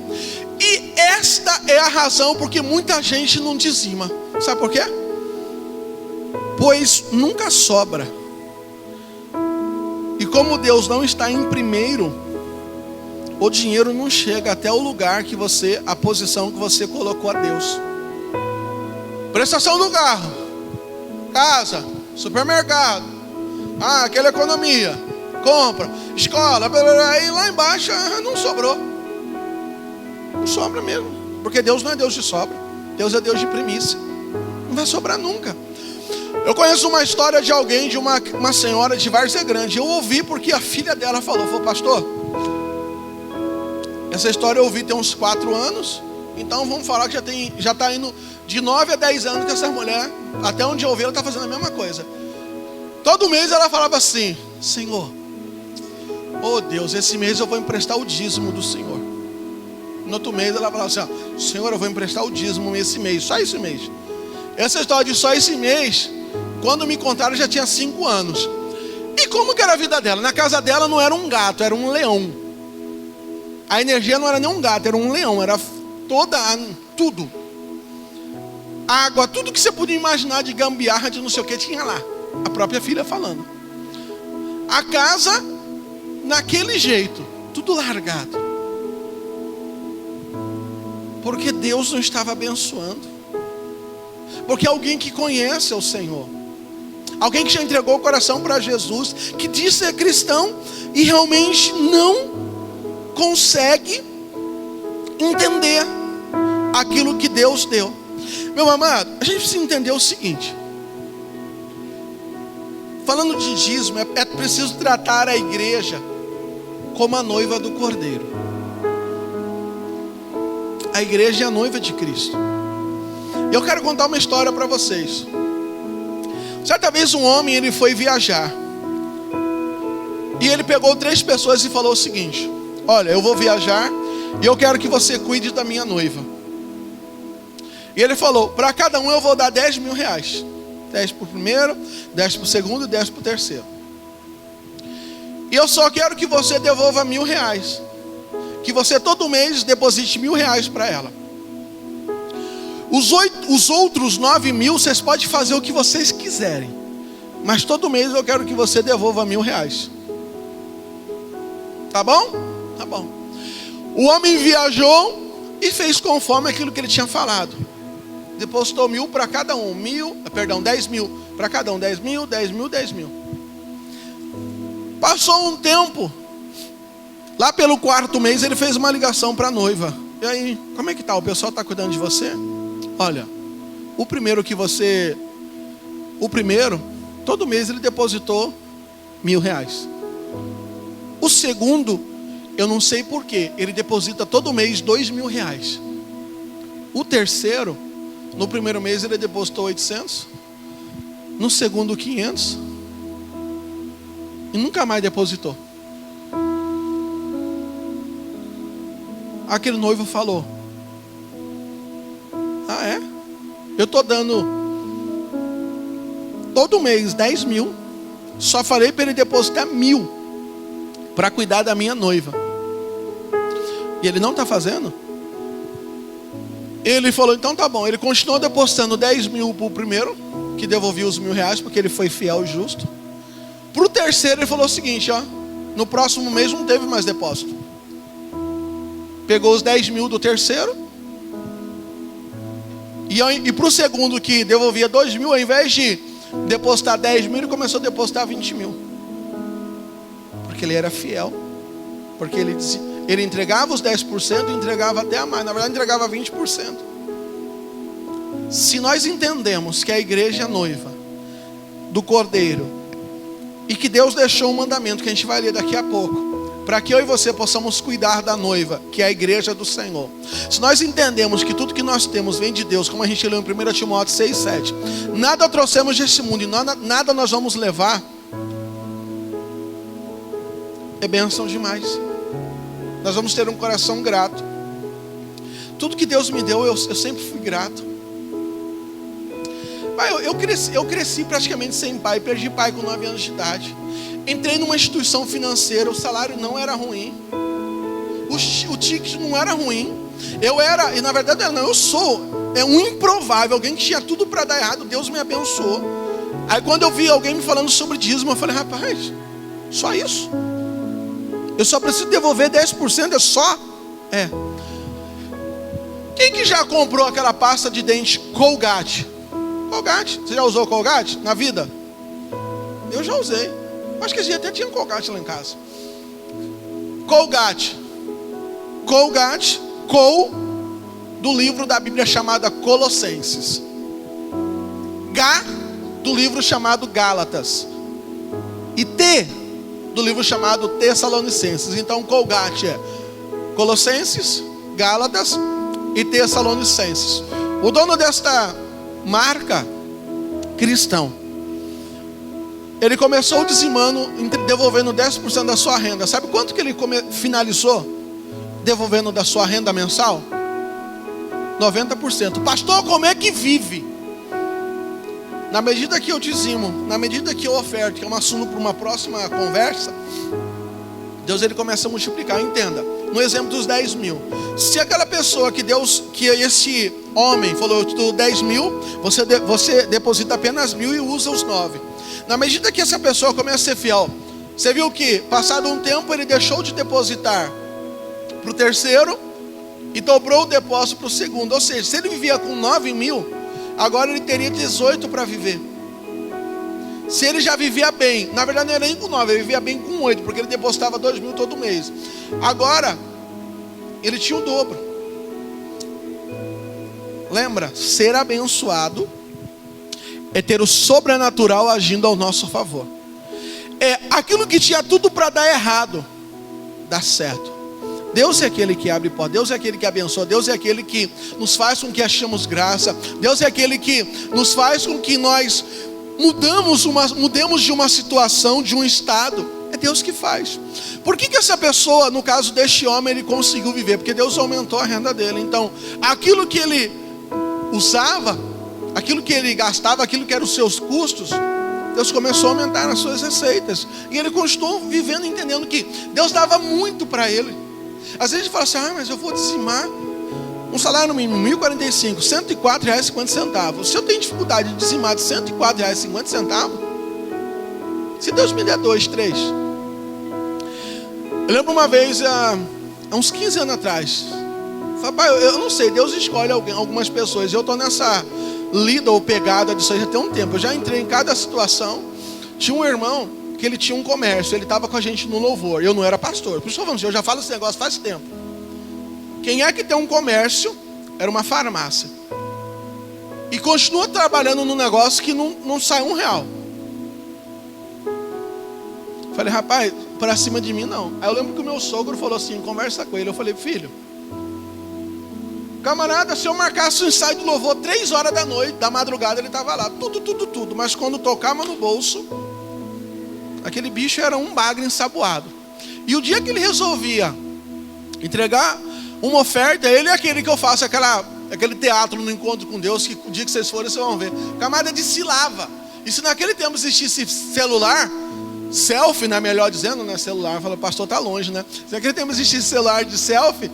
S1: E esta é a razão porque muita gente não dizima. Sabe por quê? Pois nunca sobra. E como Deus não está em primeiro, o dinheiro não chega até o lugar que você, a posição que você colocou a Deus. Prestação do carro, casa, supermercado, aquela economia, compra, escola, blá, blá, blá, e lá embaixo não sobrou. Não sobra mesmo, porque Deus não é Deus de sobra, Deus é Deus de primícia. Não vai sobrar nunca. Eu conheço uma história de alguém, de uma senhora de Várzea Grande. Eu ouvi porque a filha dela falou, pastor, essa história eu ouvi tem uns 4 anos, então vamos falar que já está indo de 9 a 10 anos que essa mulher, até onde eu ouvi, ela está fazendo a mesma coisa. Todo mês ela falava assim, Senhor, oh Deus, esse mês eu vou emprestar o dízimo do Senhor. No outro mês ela falava assim, Senhor, eu vou emprestar o dízimo esse mês, só esse mês. Essa história de só esse mês, quando me contaram, já tinha 5 anos. E como que era a vida dela? Na casa dela não era um gato, era um leão. A energia não era nem um gato, era um leão. Era tudo. Água, tudo que você podia imaginar de gambiarra, de não sei o que, tinha lá. A própria filha falando. A casa, naquele jeito, tudo largado. Porque Deus não estava abençoando. Porque alguém que conhece o Senhor, alguém que já entregou o coração para Jesus, que diz ser cristão e realmente não consegue entender aquilo que Deus deu. Meu amado, a gente precisa entender o seguinte. Falando de dízimo, é preciso tratar a igreja como a noiva do Cordeiro. A igreja é a noiva de Cristo. E eu quero contar uma história para vocês. Certa vez um homem, ele foi viajar. E ele pegou 3 pessoas e falou o seguinte: olha, eu vou viajar e eu quero que você cuide da minha noiva. E ele falou, para cada um eu vou dar 10 mil reais. 10 para o primeiro, 10 para o segundo e 10 para o terceiro. E eu só quero que você devolva 1.000 reais. Que você todo mês deposite 1.000 reais para ela. Os outros 9 mil, vocês podem fazer o que vocês quiserem. Mas todo mês eu quero que você devolva 1.000 reais. Tá bom? Tá bom. O homem viajou e fez conforme aquilo que ele tinha falado. Depositou 1.000 para cada um. 10 mil para cada um. 10 mil, 10 mil, 10 mil. Passou um tempo. Lá pelo 4º mês ele fez uma ligação para a noiva. E aí, como é que tá? O pessoal está cuidando de você? Olha, o primeiro, todo mês ele depositou 1.000 reais. O segundo, eu não sei porquê, ele deposita todo mês 2.000 reais. O terceiro, no primeiro mês ele depositou 800. No segundo 500. E nunca mais depositou. Aquele noivo falou, é? Eu estou dando todo mês 10 mil. Só falei para ele depositar 1.000 para cuidar da minha noiva. E ele não está fazendo? Ele falou, então tá bom. Ele continuou depositando 10 mil para o primeiro, que devolvia os 1.000 reais, porque ele foi fiel e justo. Para o terceiro ele falou o seguinte, no próximo mês não teve mais depósito. Pegou os 10 mil do terceiro. E para o segundo, que devolvia 2 mil, ao invés de depositar 10 mil, ele começou a depositar 20 mil. Porque ele era fiel. Porque ele entregava os 10% e entregava até a mais. Na verdade, entregava 20%. Se nós entendemos que a igreja é noiva do Cordeiro, e que Deus deixou um mandamento que a gente vai ler daqui a pouco, para que eu e você possamos cuidar da noiva, que é a igreja do Senhor. Se nós entendemos que tudo que nós temos vem de Deus, como a gente leu em 1 Timóteo 6,7, nada trouxemos deste mundo e nada nós vamos levar, é bênção demais. Nós vamos ter um coração grato. Tudo que Deus me deu, eu sempre fui grato. Eu cresci praticamente sem pai, perdi pai com 9 anos de idade. Entrei numa instituição financeira, o salário não era ruim. o ticket não era ruim. Eu era, e na verdade eu sou um improvável, alguém que tinha tudo para dar errado. Deus me abençoou. Aí quando eu vi alguém me falando sobre dízimo, eu falei, rapaz, só isso? Eu só preciso devolver 10%, é só? É. Quem que já comprou aquela pasta de dente Colgate? Colgate, você já usou Colgate na vida? Eu já usei. Acho que esse dia até tinha Colgate lá em casa. Colgate, Col, do livro da Bíblia chamada Colossenses. G, do livro chamado Gálatas. E T, do livro chamado Tessalonicenses. Então Colgate é Colossenses, Gálatas e Tessalonicenses. O dono desta marca, cristão, ele começou dizimando, devolvendo 10% da sua renda. Sabe quanto que ele finalizou devolvendo da sua renda mensal? 90%. Pastor, como é que vive? Na medida que eu dizimo, na medida que eu oferto, que é um assunto para uma próxima conversa, Deus ele começa a multiplicar. Entenda, no exemplo dos 10 mil, se aquela pessoa que esse homem falou, eu te dou 10 mil, você deposita apenas 1.000 e usa os 9. Na medida que essa pessoa começa a ser fiel, você viu que passado um tempo ele deixou de depositar para o terceiro e dobrou o depósito para o segundo. Ou seja, se ele vivia com 9 mil, agora ele teria 18 para viver. Se ele já vivia bem, na verdade não era nem com 9, ele vivia bem com 8, porque ele depositava 2 mil todo mês. Agora, ele tinha o dobro. Lembra, ser abençoado é ter o sobrenatural agindo ao nosso favor. É aquilo que tinha tudo para dar errado, dá certo. Deus é aquele que abre portas, Deus é aquele que abençoa, Deus é aquele que nos faz com que achemos graça, Deus é aquele que nos faz com que nós mudemos de uma situação, de um estado. É Deus que faz. Por que essa pessoa, no caso deste homem, ele conseguiu viver? Porque Deus aumentou a renda dele. Então, aquilo que ele usava, aquilo que ele gastava, aquilo que eram os seus custos, Deus começou a aumentar as suas receitas. E ele continuou vivendo, entendendo que Deus dava muito para ele. Às vezes ele fala assim, mas eu vou dizimar um salário mínimo, R$1.045, R$104,50. Se eu tenho dificuldade de dizimar de R$104,50, se Deus me der 2, 3. Eu lembro uma vez, há uns 15 anos atrás, pai, eu não sei, Deus escolhe algumas pessoas. Eu estou nessa lida ou pegada disso aí já tem um tempo. Eu já entrei em cada situação. Tinha um irmão que ele tinha um comércio, ele estava com a gente no louvor. Eu não era pastor, por isso eu já falo esse negócio faz tempo. Quem é que tem um comércio? Era uma farmácia. E continua trabalhando num negócio que não sai R$1. Falei, rapaz, para cima de mim não. Aí eu lembro que o meu sogro falou assim, conversa com ele. Eu falei, filho, camarada, se eu marcasse o ensaio do louvor 3 horas da noite, da madrugada, ele estava lá, tudo. Mas quando tocava no bolso, aquele bicho era um bagre ensaboado. E o dia que ele resolvia entregar uma oferta, ele é aquele que eu faço aquele teatro no encontro com Deus, que o dia que vocês forem, vocês vão ver. O camarada desfilava. E se naquele tempo existisse celular, selfie, né, melhor dizendo, né, celular, fala, pastor, tá longe, né? Se naquele tempo existisse celular de selfie,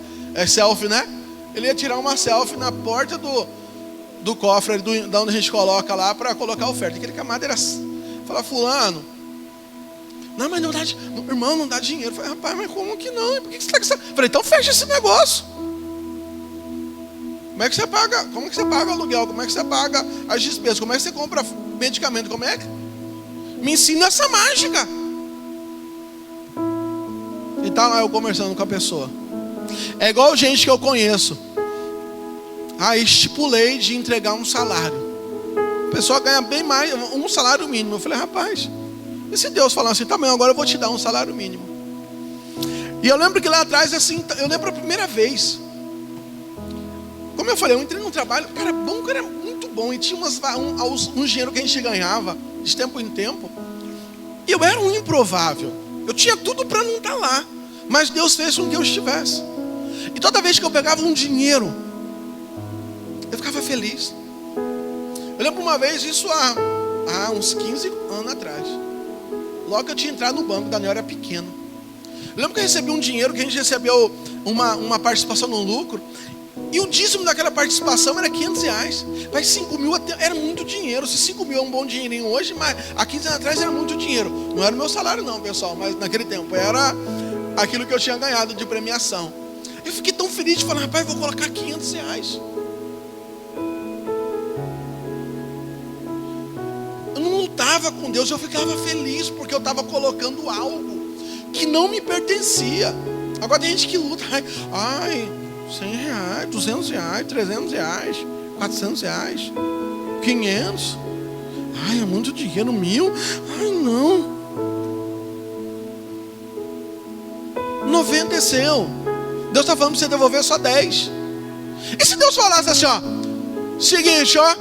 S1: selfie, né? Ele ia tirar uma selfie na porta do cofre, da onde a gente coloca lá, para colocar a oferta. Aquele camarada era, fala, fulano, não, mas não dá, irmão, não dá dinheiro. Eu falei, rapaz, mas como que não? Por que você está gastando? Eu falei, então fecha esse negócio. Como é que você paga? Como é que você paga aluguel? Como é que você paga as despesas? Como é que você compra medicamento? Como é que? Me ensina essa mágica. E tá lá eu conversando com a pessoa. É igual gente que eu conheço. Estipulei de entregar um salário. A pessoa ganha bem mais, um salário mínimo. Eu falei, rapaz, e se Deus falar assim, tá bem, agora eu vou te dar um salário mínimo. E eu lembro que lá atrás, assim, eu lembro a primeira vez. Como eu falei, eu entrei num trabalho, cara, bom, cara, muito bom. E tinha um dinheiro que a gente ganhava de tempo em tempo. E eu era um improvável. Eu tinha tudo para não estar lá. Mas Deus fez com que eu estivesse. E toda vez que eu pegava um dinheiro, eu ficava feliz. Eu lembro uma vez, isso há uns 15 anos atrás. Logo que eu tinha entrado no banco, o Daniel era pequeno. Eu lembro que eu recebi um dinheiro que a gente recebeu uma participação no lucro, e o dízimo daquela participação era R$500. Mas 5 mil era muito dinheiro. Se 5 mil é um bom dinheirinho hoje, mas há 15 anos atrás era muito dinheiro. Não era o meu salário não, pessoal, mas naquele tempo era aquilo que eu tinha ganhado de premiação. Eu fiquei tão feliz de falar, rapaz, vou colocar R$500. Eu não lutava com Deus, eu ficava feliz porque eu estava colocando algo que não me pertencia. Agora tem gente que luta, ai, R$100, R$200, R$300, R$400, 500. Ai, é muito dinheiro, 1.000. Ai, não. 90 é seu. Deus está falando para você devolver só 10. E se Deus falasse assim, ó, seguinte, ó,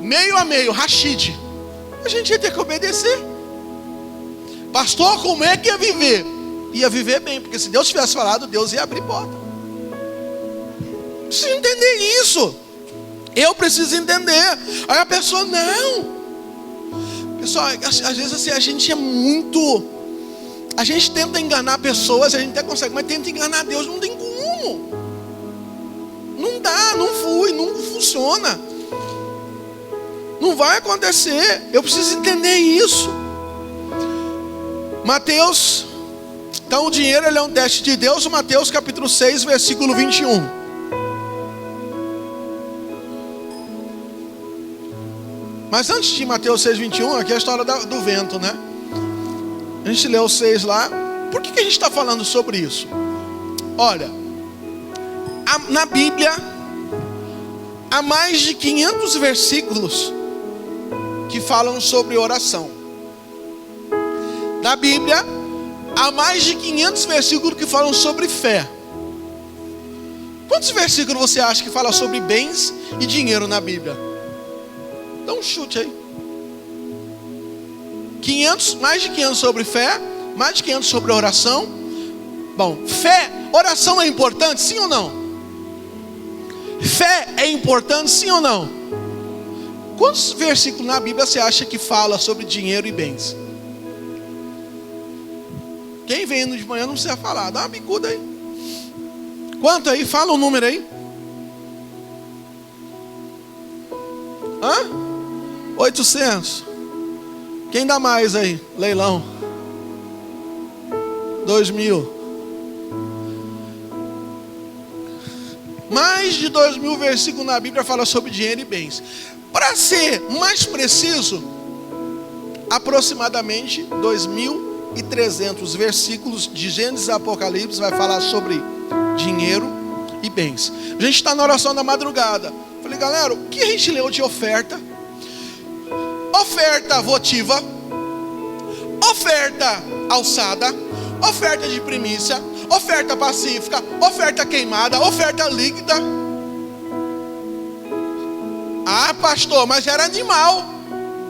S1: meio a meio, Rashid, a gente ia ter que obedecer. Pastor, como é que ia viver? Ia viver bem, porque se Deus tivesse falado, Deus ia abrir porta. Preciso entender isso. Eu preciso entender. Aí a pessoa, não. Pessoal, às vezes assim, a gente é muito... A gente tenta enganar pessoas, a gente até consegue, mas tenta enganar Deus, não tem como. Não dá, não flui, não funciona. Não vai acontecer. Eu preciso entender isso. Mateus, então o dinheiro ele é um teste de Deus. Mateus capítulo 6, versículo 21. Mas antes de Mateus 6, 21, aqui é a história do vento, né? A gente leu o 6 lá. Por que a gente está falando sobre isso? Olha, na Bíblia há mais de 500 versículos que falam sobre oração. Na Bíblia há mais de 500 versículos que falam sobre fé. Quantos versículos você acha que fala sobre bens e dinheiro na Bíblia? Dá um chute aí. 500, mais de 500 sobre fé, mais de 500 sobre oração. Bom, fé, oração é importante, sim ou não? Fé é importante, sim ou não? Quantos versículos na Bíblia você acha que fala sobre dinheiro e bens? Quem vem de manhã não precisa falar, dá uma bicuda aí. Quanto aí? Fala um número aí. 800. Quem dá mais aí? Leilão. 2.000. Mais de 2.000 versículos na Bíblia falam sobre dinheiro e bens. Para ser mais preciso, aproximadamente 2.300 versículos de Gênesis e Apocalipse vai falar sobre dinheiro e bens. A gente está na oração da madrugada. Falei, galera, o que a gente leu de oferta? Oferta votiva, oferta alçada, oferta de primícia, oferta pacífica, oferta queimada, oferta líquida. Ah, pastor, mas era animal.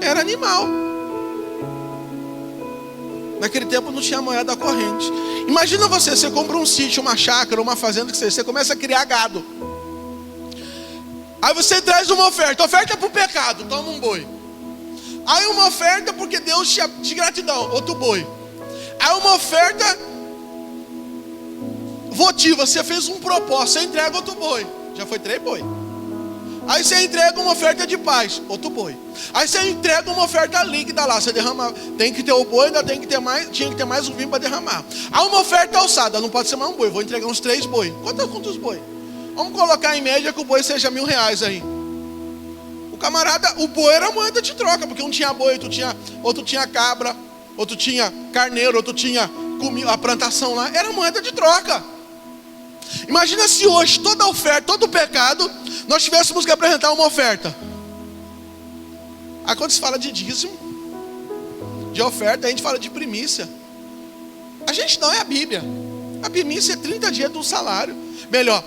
S1: Era animal. Naquele tempo não tinha moeda corrente. Imagina você compra um sítio, uma chácara, uma fazenda, que você começa a criar gado. Aí você traz uma oferta para o pecado, toma um boi. Aí uma oferta porque Deus te de gratidão, outro boi. Aí uma oferta votiva, você fez um propósito, você entrega outro boi. Já foi 3 boi. Aí você entrega uma oferta de paz, outro boi. Aí você entrega uma oferta líquida lá, você derrama, tem que ter o boi, ainda tem que ter mais, tinha que ter mais um vinho para derramar. Aí uma oferta alçada, não pode ser mais um boi, vou entregar uns 3 boi. Quantos boi? Vamos colocar em média que o boi seja R$1.000 aí. O camarada, o boi era moeda de troca, porque um tinha boi, outro tinha cabra, outro tinha carneiro, outro tinha a plantação lá, era moeda de troca. Imagina se hoje toda oferta, todo pecado, nós tivéssemos que apresentar uma oferta. Aí quando se fala de dízimo, de oferta, a gente fala de primícia. A gente não é a Bíblia. A primícia é 30 dias do salário. Melhor,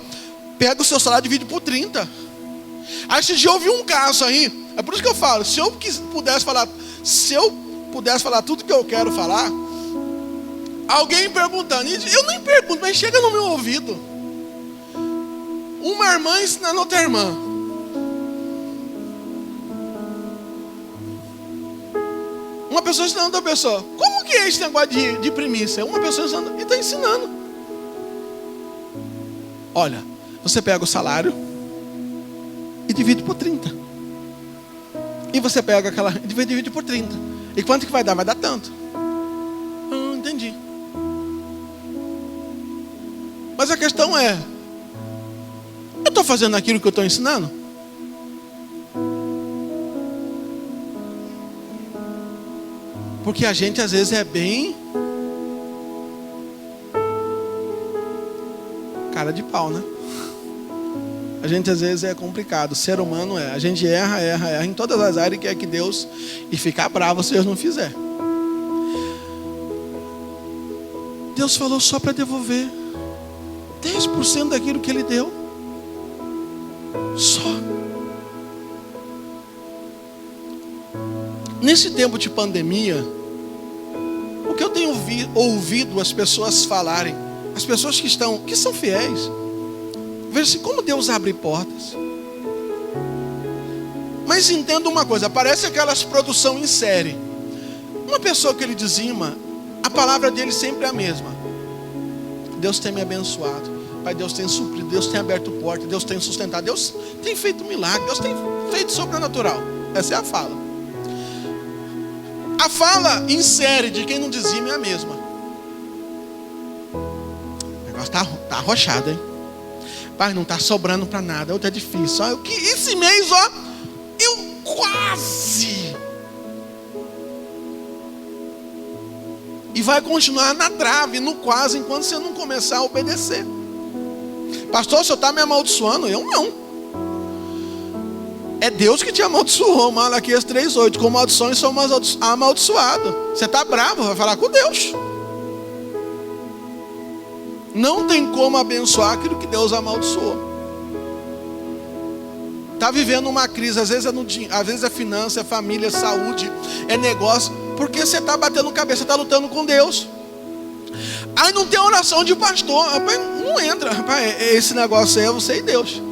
S1: pega o seu salário e divide por 30. Aí esse dia eu ouvi um caso aí. É por isso que eu falo, se eu pudesse falar tudo que eu quero falar, alguém perguntando, eu nem pergunto, mas chega no meu ouvido. Uma irmã ensinando outra irmã. Uma pessoa ensinando outra pessoa. Como que é esse negócio de primícia? Uma pessoa ensinando e está ensinando. Olha, você pega o salário e divide por 30. E você pega aquela e divide por 30. E quanto que vai dar? Vai dar tanto. Entendi. Mas a questão é, eu estou fazendo aquilo que eu estou ensinando? Porque a gente às vezes é bem cara de pau, né? A gente às vezes é complicado. O ser humano é. A gente erra em todas as áreas e quer que Deus... E ficar bravo se Deus não fizer. Deus falou só para devolver 10% daquilo que Ele deu. Só. Nesse tempo de pandemia, o que eu tenho ouvido as pessoas falarem, as pessoas que são fiéis, veja assim, como Deus abre portas. Mas entenda uma coisa, parece aquelas produção em série. Uma pessoa que ele dizima, a palavra dele sempre é a mesma. Deus tem me abençoado, Pai, Deus tem suprido, Deus tem aberto porta, Deus tem sustentado, Deus tem feito milagre, Deus tem feito sobrenatural. Essa é a fala. A fala em série de quem não dizima é a mesma. O negócio tá arrochado, hein? Pai, não está sobrando para nada, outra é difícil. Ó, esse mês, ó, eu quase. E vai continuar na trave, no quase, enquanto você não começar a obedecer. Pastor, o senhor está me amaldiçoando? Eu não. É Deus que te amaldiçoou. Malaquias 3:8. Com maldições somos amaldiçoados. Você está bravo, vai falar com Deus. Não tem como abençoar aquilo que Deus amaldiçoou. Está vivendo uma crise, às vezes é no dinheiro, às vezes é finança, é família, é saúde, é negócio, porque você está batendo cabeça, está lutando com Deus. Aí não tem oração de pastor, rapaz, não entra, rapaz, esse negócio aí é você e Deus.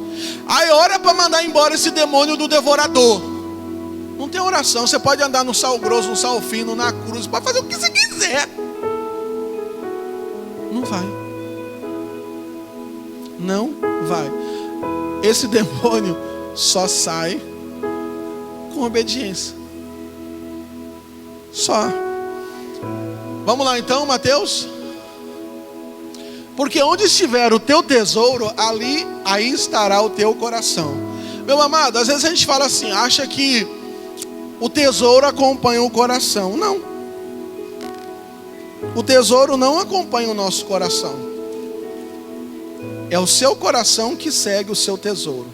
S1: Aí ora para mandar embora esse demônio do devorador. Não tem oração, você pode andar no sal grosso, no sal fino, na cruz, pode fazer o que você quiser. Não vai. Não vai. Esse demônio só sai com obediência. Só. Vamos lá então, Mateus. Porque onde estiver o teu tesouro, aí estará o teu coração. Meu amado, às vezes a gente fala assim, acha que o tesouro acompanha o coração. Não. O tesouro não acompanha o nosso coração. É o seu coração que segue o seu tesouro.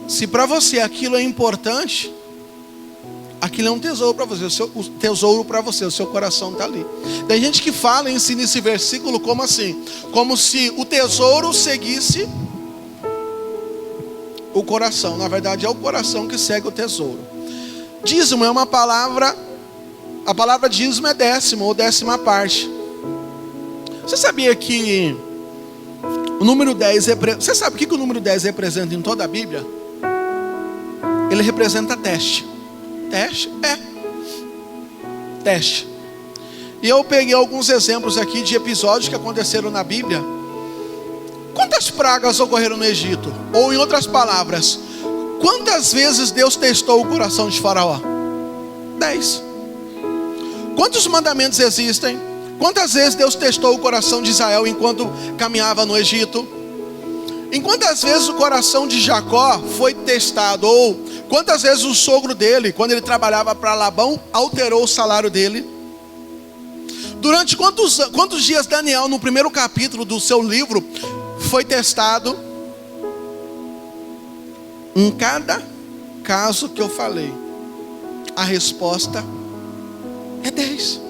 S1: Se para você aquilo é importante, aquilo é um tesouro para você. O tesouro para você, o seu coração está ali. Tem gente que fala e ensina esse versículo como assim, como se o tesouro seguisse o coração. Na verdade é o coração que segue o tesouro. Dízimo é uma palavra, a palavra dízimo é décimo ou décima parte. Você sabia que o número 10 você sabe o que o número 10 representa em toda a Bíblia? Ele representa teste. Teste? É. Teste. E eu peguei alguns exemplos aqui de episódios que aconteceram na Bíblia. Quantas pragas ocorreram no Egito? Ou em outras palavras, quantas vezes Deus testou o coração de Faraó? 10. Quantos mandamentos existem? Quantas vezes Deus testou o coração de Israel enquanto caminhava no Egito? Em quantas vezes o coração de Jacó foi testado? Ou quantas vezes o sogro dele, quando ele trabalhava para Labão, alterou o salário dele? Durante quantos dias Daniel, no primeiro capítulo do seu livro, foi testado? Em cada caso que eu falei, a resposta é 10.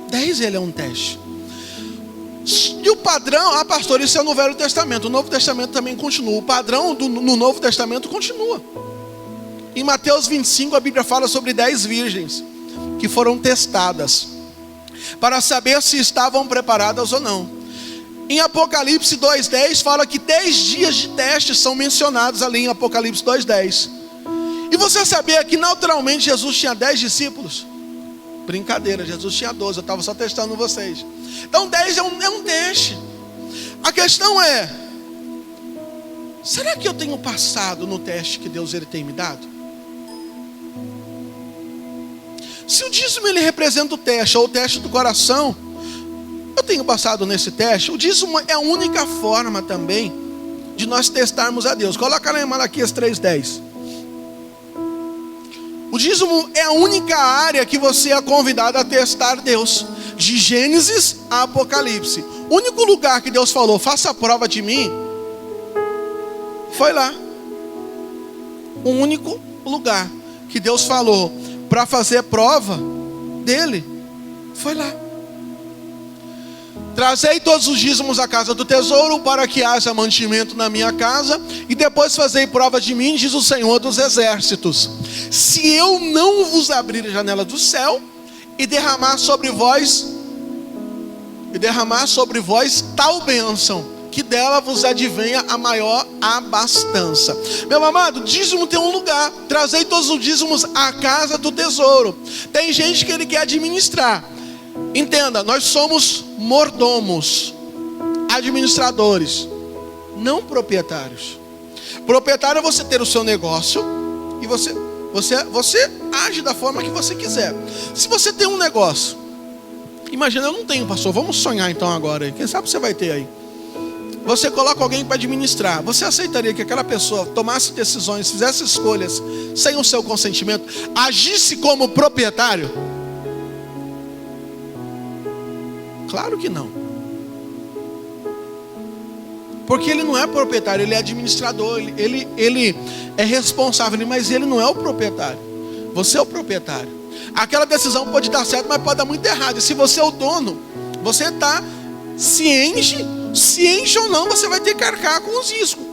S1: 10 ele é um teste. E o padrão, pastor, isso é no Velho Testamento. O Novo Testamento também continua. O padrão no Novo Testamento continua. Em Mateus 25 a Bíblia fala sobre 10 virgens que foram testadas para saber se estavam preparadas ou não. Em Apocalipse 2:10 fala que 10 dias de teste são mencionados ali em Apocalipse 2:10. E você sabia que naturalmente Jesus tinha 10 discípulos? Brincadeira, Jesus tinha 12, eu estava só testando vocês. Então 10 é um teste. A questão é, será que eu tenho passado no teste que Deus ele tem me dado? Se o dízimo ele representa o teste, ou o teste do coração, eu tenho passado nesse teste. O dízimo é a única forma também de nós testarmos a Deus. Coloca lá em Malaquias 3:10. O dízimo é a única área que você é convidado a testar Deus. De Gênesis a Apocalipse. O único lugar que Deus falou, faça a prova de mim, foi lá. O único lugar que Deus falou para fazer prova dele, foi lá. Trazei todos os dízimos à casa do tesouro, para que haja mantimento na minha casa, e depois fazei prova de mim, diz o Senhor dos exércitos. Se eu não vos abrir a janela do céu, e derramar sobre vós tal bênção, que dela vos advenha a maior abastança. Meu amado, dízimo tem um lugar. Trazei todos os dízimos à casa do tesouro. Tem gente que ele quer administrar. Entenda, nós somos mordomos, administradores, não proprietários. Proprietário é você ter o seu negócio e você age da forma que você quiser. Se você tem um negócio, imagina, eu não tenho, pastor, vamos sonhar então agora. Quem sabe você vai ter aí. Você coloca alguém para administrar. Você aceitaria que aquela pessoa tomasse decisões, fizesse escolhas sem o seu consentimento, agisse como proprietário? Claro que não. Porque ele não é proprietário, ele é administrador, ele é responsável, mas ele não é o proprietário. Você é o proprietário. Aquela decisão pode dar certo, mas pode dar muito errado. E se você é o dono, você está ciente ou não, você vai ter que arcar com os riscos.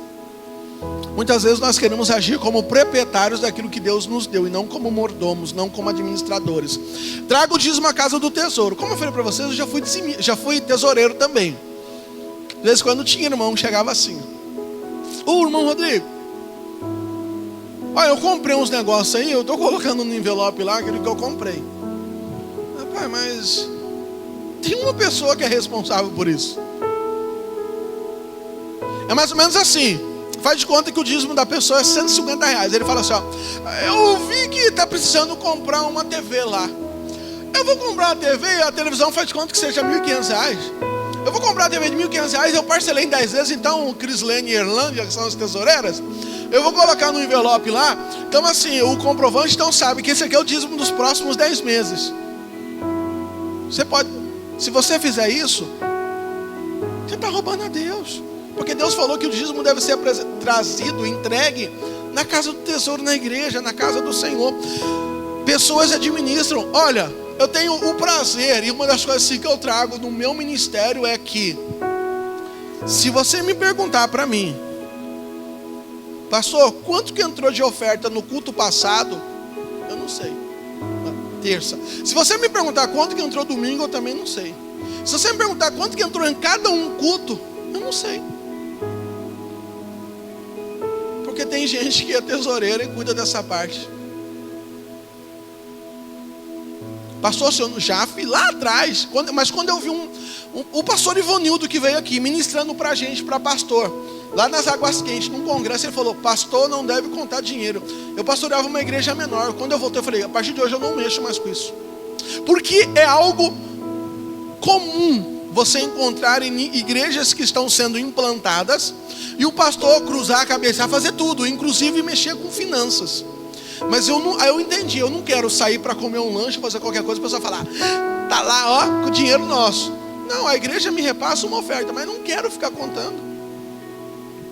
S1: Muitas vezes nós queremos agir como proprietários daquilo que Deus nos deu, e não como mordomos, não como administradores. Traga o dízimo à casa do tesouro. Como eu falei para vocês, eu já fui tesoureiro também. De vez em quando tinha irmão que chegava assim: irmão Rodrigo, olha, eu comprei uns negócios aí, eu estou colocando no envelope lá aquilo que eu comprei. Rapaz, mas tem uma pessoa que é responsável por isso. É mais ou menos assim. Faz de conta que o dízimo da pessoa é R$150. Ele fala assim: eu vi que está precisando comprar uma TV lá. Eu vou comprar uma TV e a televisão faz de conta que seja R$1.500. Eu vou comprar a TV de R$1.500, eu parcelei em 10 vezes. Então o Crislene e Erlândia, que são as tesoureiras, eu vou colocar no envelope lá. Então assim, o comprovante então sabe que esse aqui é o dízimo dos próximos 10 meses. Você pode, se você fizer isso, você está roubando a Deus. Porque Deus falou que o dízimo deve ser trazido, entregue na casa do tesouro, na igreja, na casa do Senhor. Pessoas administram. Olha, eu tenho o prazer, e uma das coisas que eu trago no meu ministério é que, se você me perguntar para mim: pastor, quanto que entrou de oferta no culto passado? Eu não sei. Na terça. Se você me perguntar quanto que entrou domingo, eu também não sei. Se você me perguntar quanto que entrou em cada um culto, eu não sei. Porque tem gente que é tesoureira e cuida dessa parte. Pastor, eu já fui lá atrás, mas quando eu vi o pastor Ivonildo, que veio aqui ministrando para a gente, para pastor, lá nas Águas Quentes, num congresso, ele falou: pastor não deve contar dinheiro. Eu pastoreava uma igreja menor. Quando eu voltei, eu falei: a partir de hoje eu não mexo mais com isso. Porque é algo comum você encontrar em igrejas que estão sendo implantadas, e o pastor cruzar a cabeça, fazer tudo, inclusive mexer com finanças. Mas aí eu entendi, eu não quero sair para comer um lanche, fazer qualquer coisa, a pessoa falar: tá lá, com o dinheiro nosso. Não, a igreja me repassa uma oferta, mas não quero ficar contando.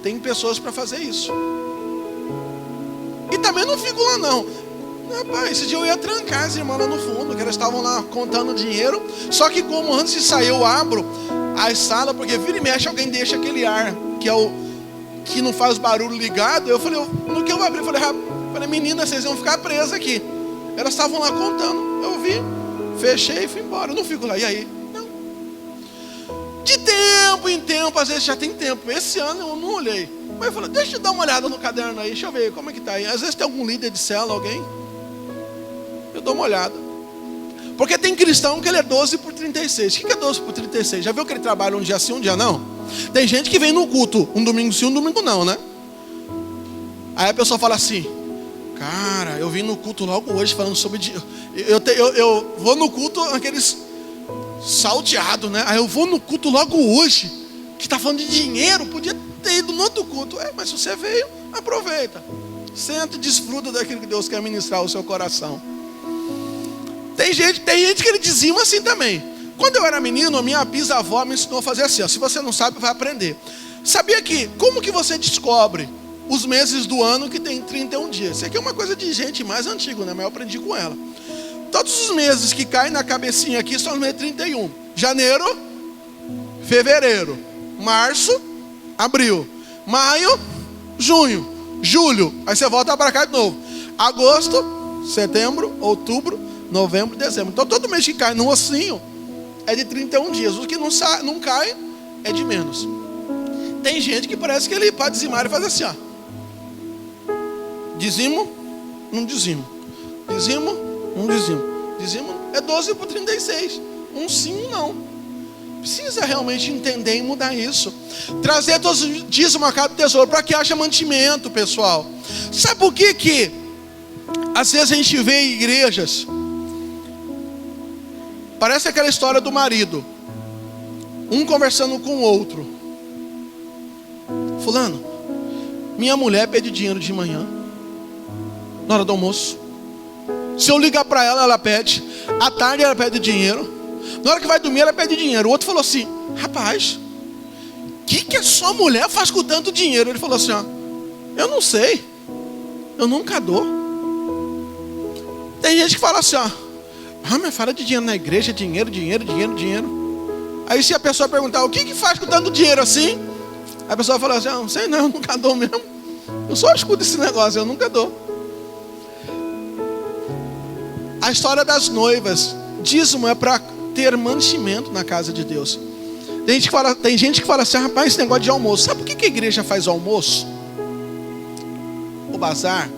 S1: Tem pessoas para fazer isso. E também não fico lá não. Rapaz, esse dia eu ia trancar as irmãs lá no fundo, que elas estavam lá contando dinheiro. Só que como antes de sair eu abro a sala, porque vira e mexe alguém deixa aquele ar, que é o que não faz barulho ligado. Eu falei, no que eu abri, eu falei: menina, vocês vão ficar presas aqui. Elas estavam lá contando. Eu vi, fechei e fui embora. Eu não fico lá, e aí? Não. De tempo em tempo, às vezes já tem tempo. Esse ano eu não olhei, mas eu falei: deixa eu dar uma olhada no caderno aí, deixa eu ver como é que tá aí. Às vezes tem algum líder de célula, alguém, eu dou uma olhada. Porque tem cristão que ele é 12 por 36. O que é 12 por 36? Já viu que ele trabalha um dia sim, um dia não? Tem gente que vem no culto, um domingo sim, um domingo não, né? Aí a pessoa fala assim: cara, eu vim no culto logo hoje falando sobre... Eu vou no culto aqueles salteados, né? Aí eu vou no culto logo hoje, que está falando de dinheiro, podia ter ido no outro culto. Mas se você veio, aproveita. Senta e desfruta daquilo que Deus quer ministrar ao seu coração. Tem gente que ele dizima assim também. Quando eu era menino, a minha bisavó me ensinou a fazer assim, ó: se você não sabe, vai aprender. Sabia que, como que você descobre os meses do ano que tem 31 dias? Isso aqui é uma coisa de gente mais antiga, né? Mas eu aprendi com ela. Todos os meses que caem na cabecinha aqui são os meses 31. Janeiro, fevereiro, março, abril, maio, junho, julho. Aí você volta para cá de novo. Agosto, setembro, outubro, novembro, dezembro. Então todo mês que cai no ossinho é de 31 dias. O que não cai é de menos. Tem gente que parece que ele para dizimar e faz assim, ó: dizimo, não dizimo. Dizimo, não dizimo. Dizimo é 12 por 36. Um sim, um não. Precisa realmente entender e mudar isso. Trazer todos os dízimos a cada tesouro para que haja mantimento, pessoal. Sabe por que às vezes a gente vê em igrejas, parece aquela história do marido, um conversando com o outro: fulano, minha mulher pede dinheiro de manhã, na hora do almoço. Se eu ligar para ela, ela pede. À tarde ela pede dinheiro. Na hora que vai dormir, ela pede dinheiro. O outro falou assim: rapaz, o que a sua mulher faz com tanto dinheiro? Ele falou assim: ó, eu não sei, eu nunca dou. Tem gente que fala assim, ó: mas fala de dinheiro na igreja, dinheiro. Aí se a pessoa perguntar: o que faz com tanto dinheiro assim? A pessoa fala assim: não sei não, eu nunca dou mesmo. Eu só escuto esse negócio, eu nunca dou. A história das noivas, dízimo é para ter mantimento na casa de Deus. Tem gente que fala assim: rapaz, esse negócio de almoço, sabe por que a igreja faz o almoço? O bazar?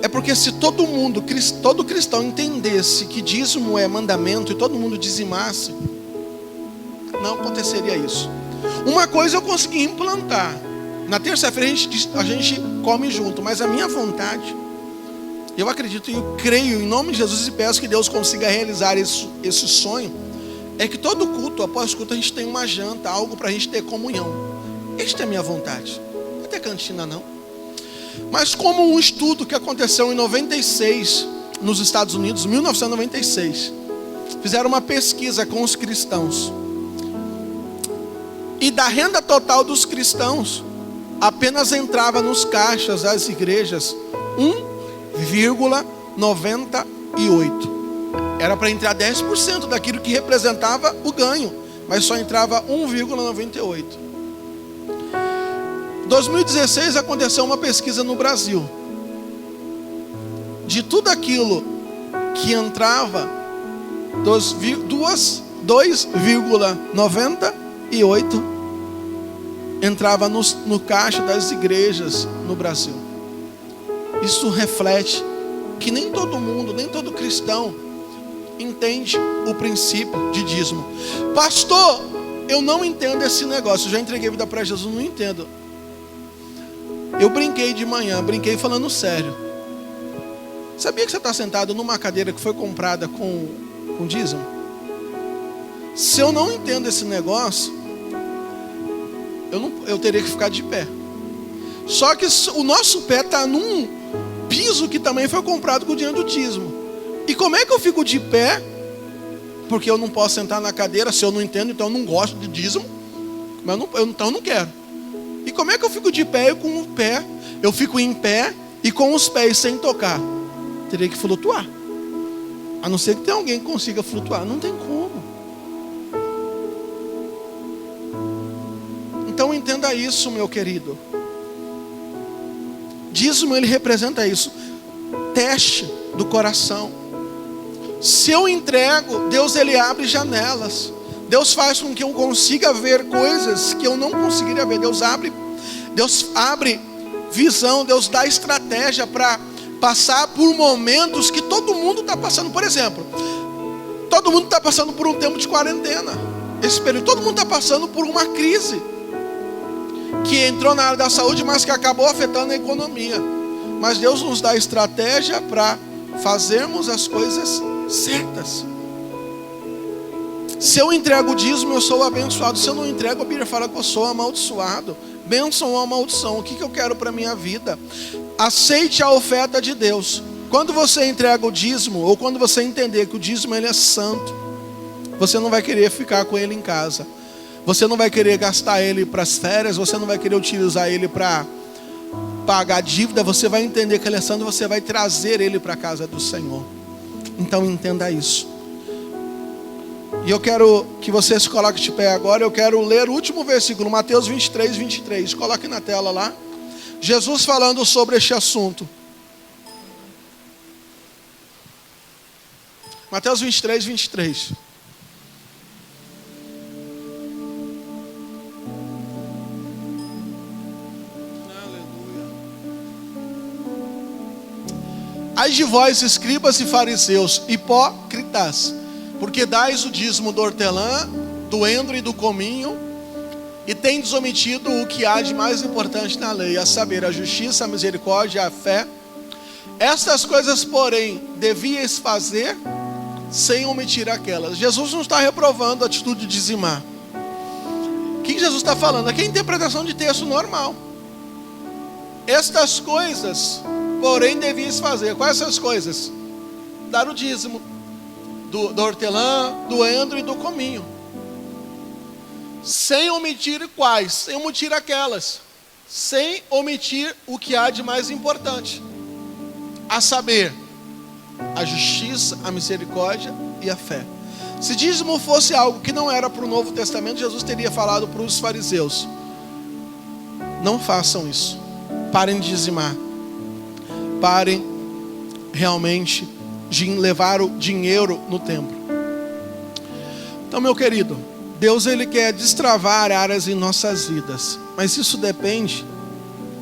S1: É porque se todo cristão entendesse que dízimo é mandamento e todo mundo dizimasse, não aconteceria isso. Uma coisa eu consegui implantar: na terça-feira a gente come junto, mas a minha vontade, eu acredito e eu creio em nome de Jesus e peço que Deus consiga realizar esse sonho, é que todo culto, após culto, a gente tem uma janta, algo para a gente ter comunhão. Esta é a minha vontade. Não é ter cantina não. Mas como um estudo que aconteceu em 96 nos Estados Unidos, 1996, fizeram uma pesquisa com os cristãos, e da renda total dos cristãos apenas entrava nos caixas das igrejas 1,98. Era para entrar 10% daquilo que representava o ganho, mas só entrava 1,98. 2016 aconteceu uma pesquisa no Brasil. De tudo aquilo que entrava, 2,98 entrava no caixa das igrejas no Brasil. Isso reflete que nem todo mundo, nem todo cristão entende o princípio de dízimo. Pastor, eu não entendo esse negócio, eu já entreguei a vida para Jesus, não entendo. Eu brinquei de manhã, brinquei falando sério. Sabia que você está sentado numa cadeira que foi comprada com dízimo? Se eu não entendo esse negócio, eu teria que ficar de pé. Só que o nosso pé está num piso que também foi comprado com o dinheiro do dízimo. E como é que eu fico de pé? Porque eu não posso sentar na cadeira, se eu não entendo, então eu não gosto de dízimo. Mas então eu não quero. E como é que eu fico de pé e com o pé? Eu fico em pé e com os pés sem tocar. Teria que flutuar. A não ser que tenha alguém que consiga flutuar. Não tem como. Então entenda isso, meu querido. Dízimo, ele representa isso. Teste do coração. Se eu entrego, Deus, ele abre janelas. Deus faz com que eu consiga ver coisas que eu não conseguiria ver. Deus abre visão. Deus dá estratégia para passar por momentos que todo mundo está passando. Por exemplo, todo mundo está passando por um tempo de quarentena. esse período. Todo mundo está passando por uma crise que entrou na área da saúde, mas que acabou afetando a economia. Mas Deus nos dá estratégia para fazermos as coisas certas. Se eu entrego o dízimo, eu sou abençoado. Se eu não entrego, a Bíblia fala que eu sou amaldiçoado. Bênção ou maldição? O que eu quero para a minha vida? Aceite a oferta de Deus. Quando você entrega o dízimo, ou quando você entender que o dízimo ele é santo, você não vai querer ficar com ele em casa. Você não vai querer gastar ele para as férias. Você não vai querer utilizar ele para pagar dívida. Você vai entender que ele é santo. Você vai trazer ele para a casa do Senhor. Então entenda isso. E eu quero que você se coloque de pé agora. Eu quero ler o último versículo, Mateus 23, 23. Coloque na tela lá. Jesus falando sobre este assunto. Mateus 23, 23. Ai de vós, escribas e fariseus, hipócritas, porque dais o dízimo do hortelã, do endro e do cominho, e tendes omitido o que há de mais importante na lei, a saber, a justiça, a misericórdia, a fé. Estas coisas, porém, devíeis fazer sem omitir aquelas. Jesus não está reprovando a atitude de dizimar. O que Jesus está falando? Aqui é a interpretação de texto normal. Estas coisas, porém, devíeis fazer. Quais essas coisas? Dar o dízimo do hortelã, do endro e do cominho. Sem omitir quais? Sem omitir aquelas. Sem omitir o que há de mais importante. A saber, a justiça, a misericórdia e a fé. Se dízimo fosse algo que não era para o Novo Testamento, Jesus teria falado para os fariseus: não façam isso. Parem de dizimar. Parem realmente de levar o dinheiro no templo. Então, meu querido, Deus ele quer destravar áreas em nossas vidas, mas isso depende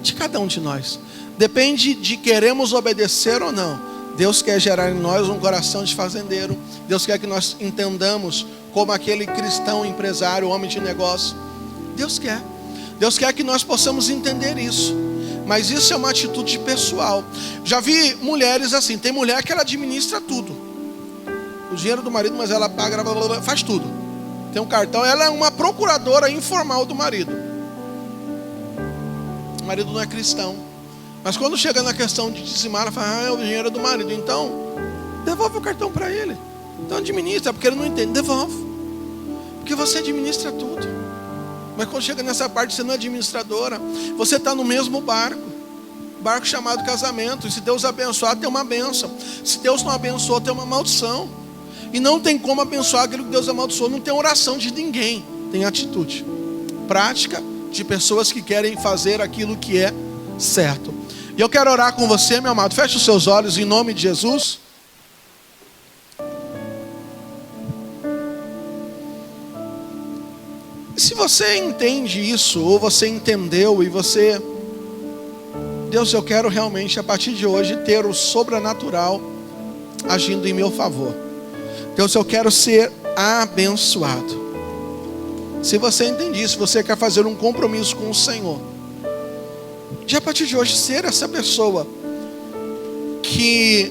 S1: de cada um de nós. Depende de queremos obedecer ou não. Deus quer gerar em nós um coração de fazendeiro. Deus quer que nós entendamos como aquele cristão empresário, homem de negócio. Deus quer que nós possamos entender isso. Mas isso é uma atitude pessoal. Já vi mulheres assim. Tem mulher que ela administra tudo. O dinheiro do marido, mas ela paga, faz tudo. Tem um cartão. Ela é uma procuradora informal do marido. O marido não é cristão. Mas quando chega na questão de dizimar, ela fala: é o dinheiro do marido. Então, devolve o cartão para ele. Então administra, porque ele não entende. Devolve. Porque você administra tudo. Mas quando chega nessa parte, você não é administradora. Você está no mesmo barco. Barco chamado casamento. E se Deus abençoar, tem uma bênção. Se Deus não abençoou, tem uma maldição. E não tem como abençoar aquilo que Deus amaldiçoou. Não tem oração de ninguém. Tem atitude. Prática de pessoas que querem fazer aquilo que é certo. E eu quero orar com você, meu amado. Feche os seus olhos em nome de Jesus. E se você entende isso, ou você entendeu, e você... Deus, eu quero realmente, a partir de hoje, ter o sobrenatural agindo em meu favor. Deus, eu quero ser abençoado. Se você entende isso, você quer fazer um compromisso com o Senhor, de a partir de hoje ser essa pessoa que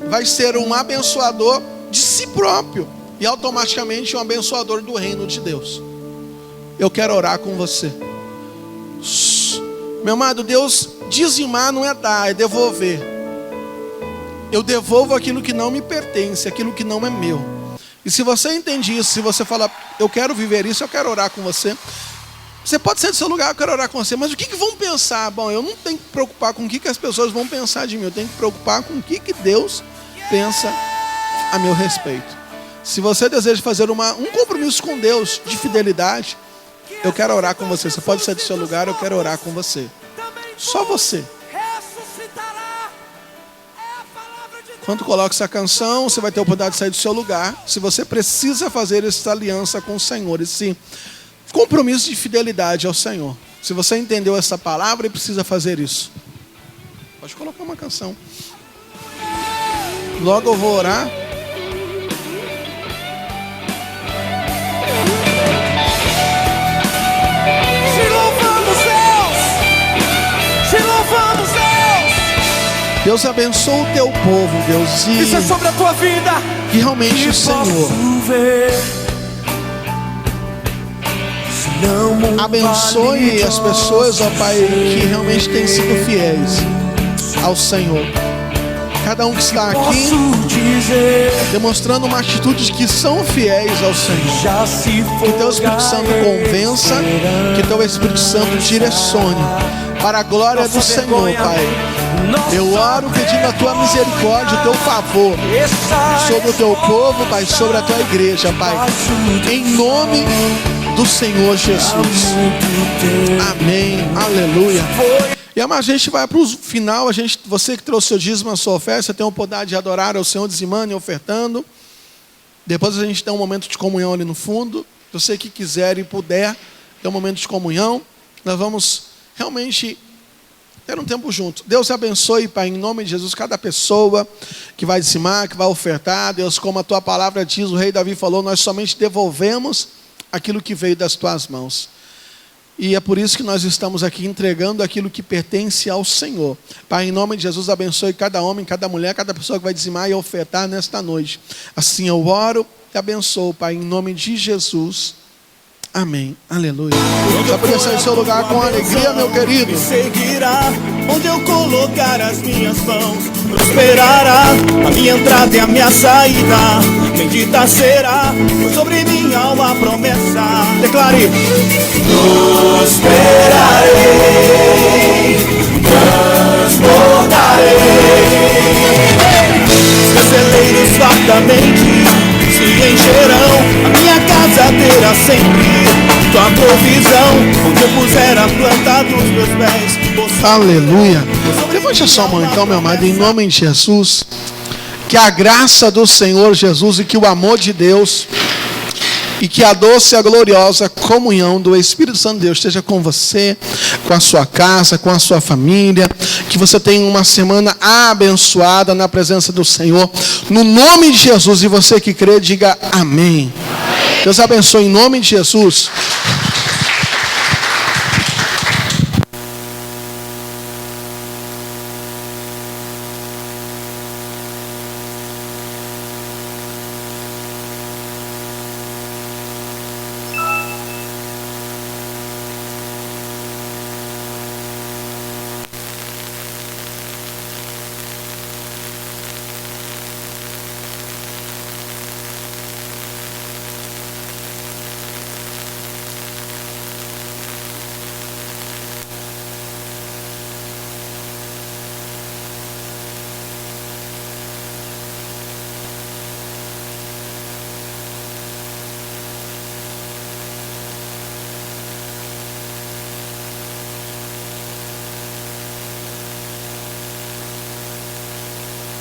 S1: vai ser um abençoador de si próprio e automaticamente um abençoador do reino de Deus. Eu quero orar com você. Meu amado, Deus, dizimar não é dar, é devolver. Eu devolvo aquilo que não me pertence, aquilo que não é meu. E se você entende isso, se você fala: eu quero viver isso, eu quero orar com você. Você pode sair do seu lugar, eu quero orar com você. Mas o que vão pensar? Bom, eu não tenho que preocupar com o que as pessoas vão pensar de mim. Eu tenho que preocupar com o que Deus pensa a meu respeito. Se você deseja fazer um compromisso com Deus de fidelidade, eu quero orar com você. Você pode sair do seu lugar, eu quero orar com você. Só você. Quando coloca essa canção, você vai ter a oportunidade de sair do seu lugar. Se você precisa fazer essa aliança com o Senhor, esse compromisso de fidelidade ao Senhor. Se você entendeu essa palavra e precisa fazer isso, pode colocar uma canção. Logo eu vou orar. Deus abençoa o teu povo, Deus. E
S2: isso é sobre a tua vida.
S1: que realmente o Senhor abençoe as pessoas, ó Pai, que realmente têm sido fiéis ao Senhor. Cada um que está aqui demonstrando uma atitude de que são fiéis ao Senhor. Que teu Espírito Santo convença, que teu Espírito Santo direcione para a glória do Senhor, Pai. Eu oro pedindo a tua misericórdia, o teu favor sobre o teu povo, Pai, sobre a tua igreja, Pai, em nome do Senhor Jesus. Amém, aleluia. E a gente vai para o final. Você que trouxe o seu dízimo, a sua oferta, você tem a oportunidade de adorar ao Senhor, dizimando e ofertando. Depois a gente tem um momento de comunhão ali no fundo. Você que quiser e puder ter um momento de comunhão, nós vamos realmente ter um tempo junto. Deus abençoe, Pai, em nome de Jesus, cada pessoa que vai dizimar, que vai ofertar. Deus, como a tua palavra diz, o rei Davi falou, nós somente devolvemos aquilo que veio das tuas mãos. E é por isso que nós estamos aqui entregando aquilo que pertence ao Senhor. Pai, em nome de Jesus, abençoe cada homem, cada mulher, cada pessoa que vai dizimar e ofertar nesta noite. Assim eu oro e abençoo, Pai, em nome de Jesus. Amém. Aleluia. Você pode sair do seu lugar com alegria, meu querido.
S3: Seguirá onde eu colocar as minhas mãos. Prosperará a minha entrada e a minha saída. Bendita será sobre minha alma a promessa. Declare: prosperarei, transportarei. Meus celeiros fartamente se encherão, a minha casa terá sempre tua provisão. Onde eu puser a planta dos meus pés.
S1: Aleluia. Levante a sua mão então, meu amado, em nome de Jesus. Que a graça do Senhor Jesus e que o amor de Deus e que a doce e a gloriosa comunhão do Espírito Santo de Deus esteja com você, com a sua casa, com a sua família. Que você tenha uma semana abençoada na presença do Senhor. No nome de Jesus, e você que crê, diga amém. Deus abençoe em nome de Jesus.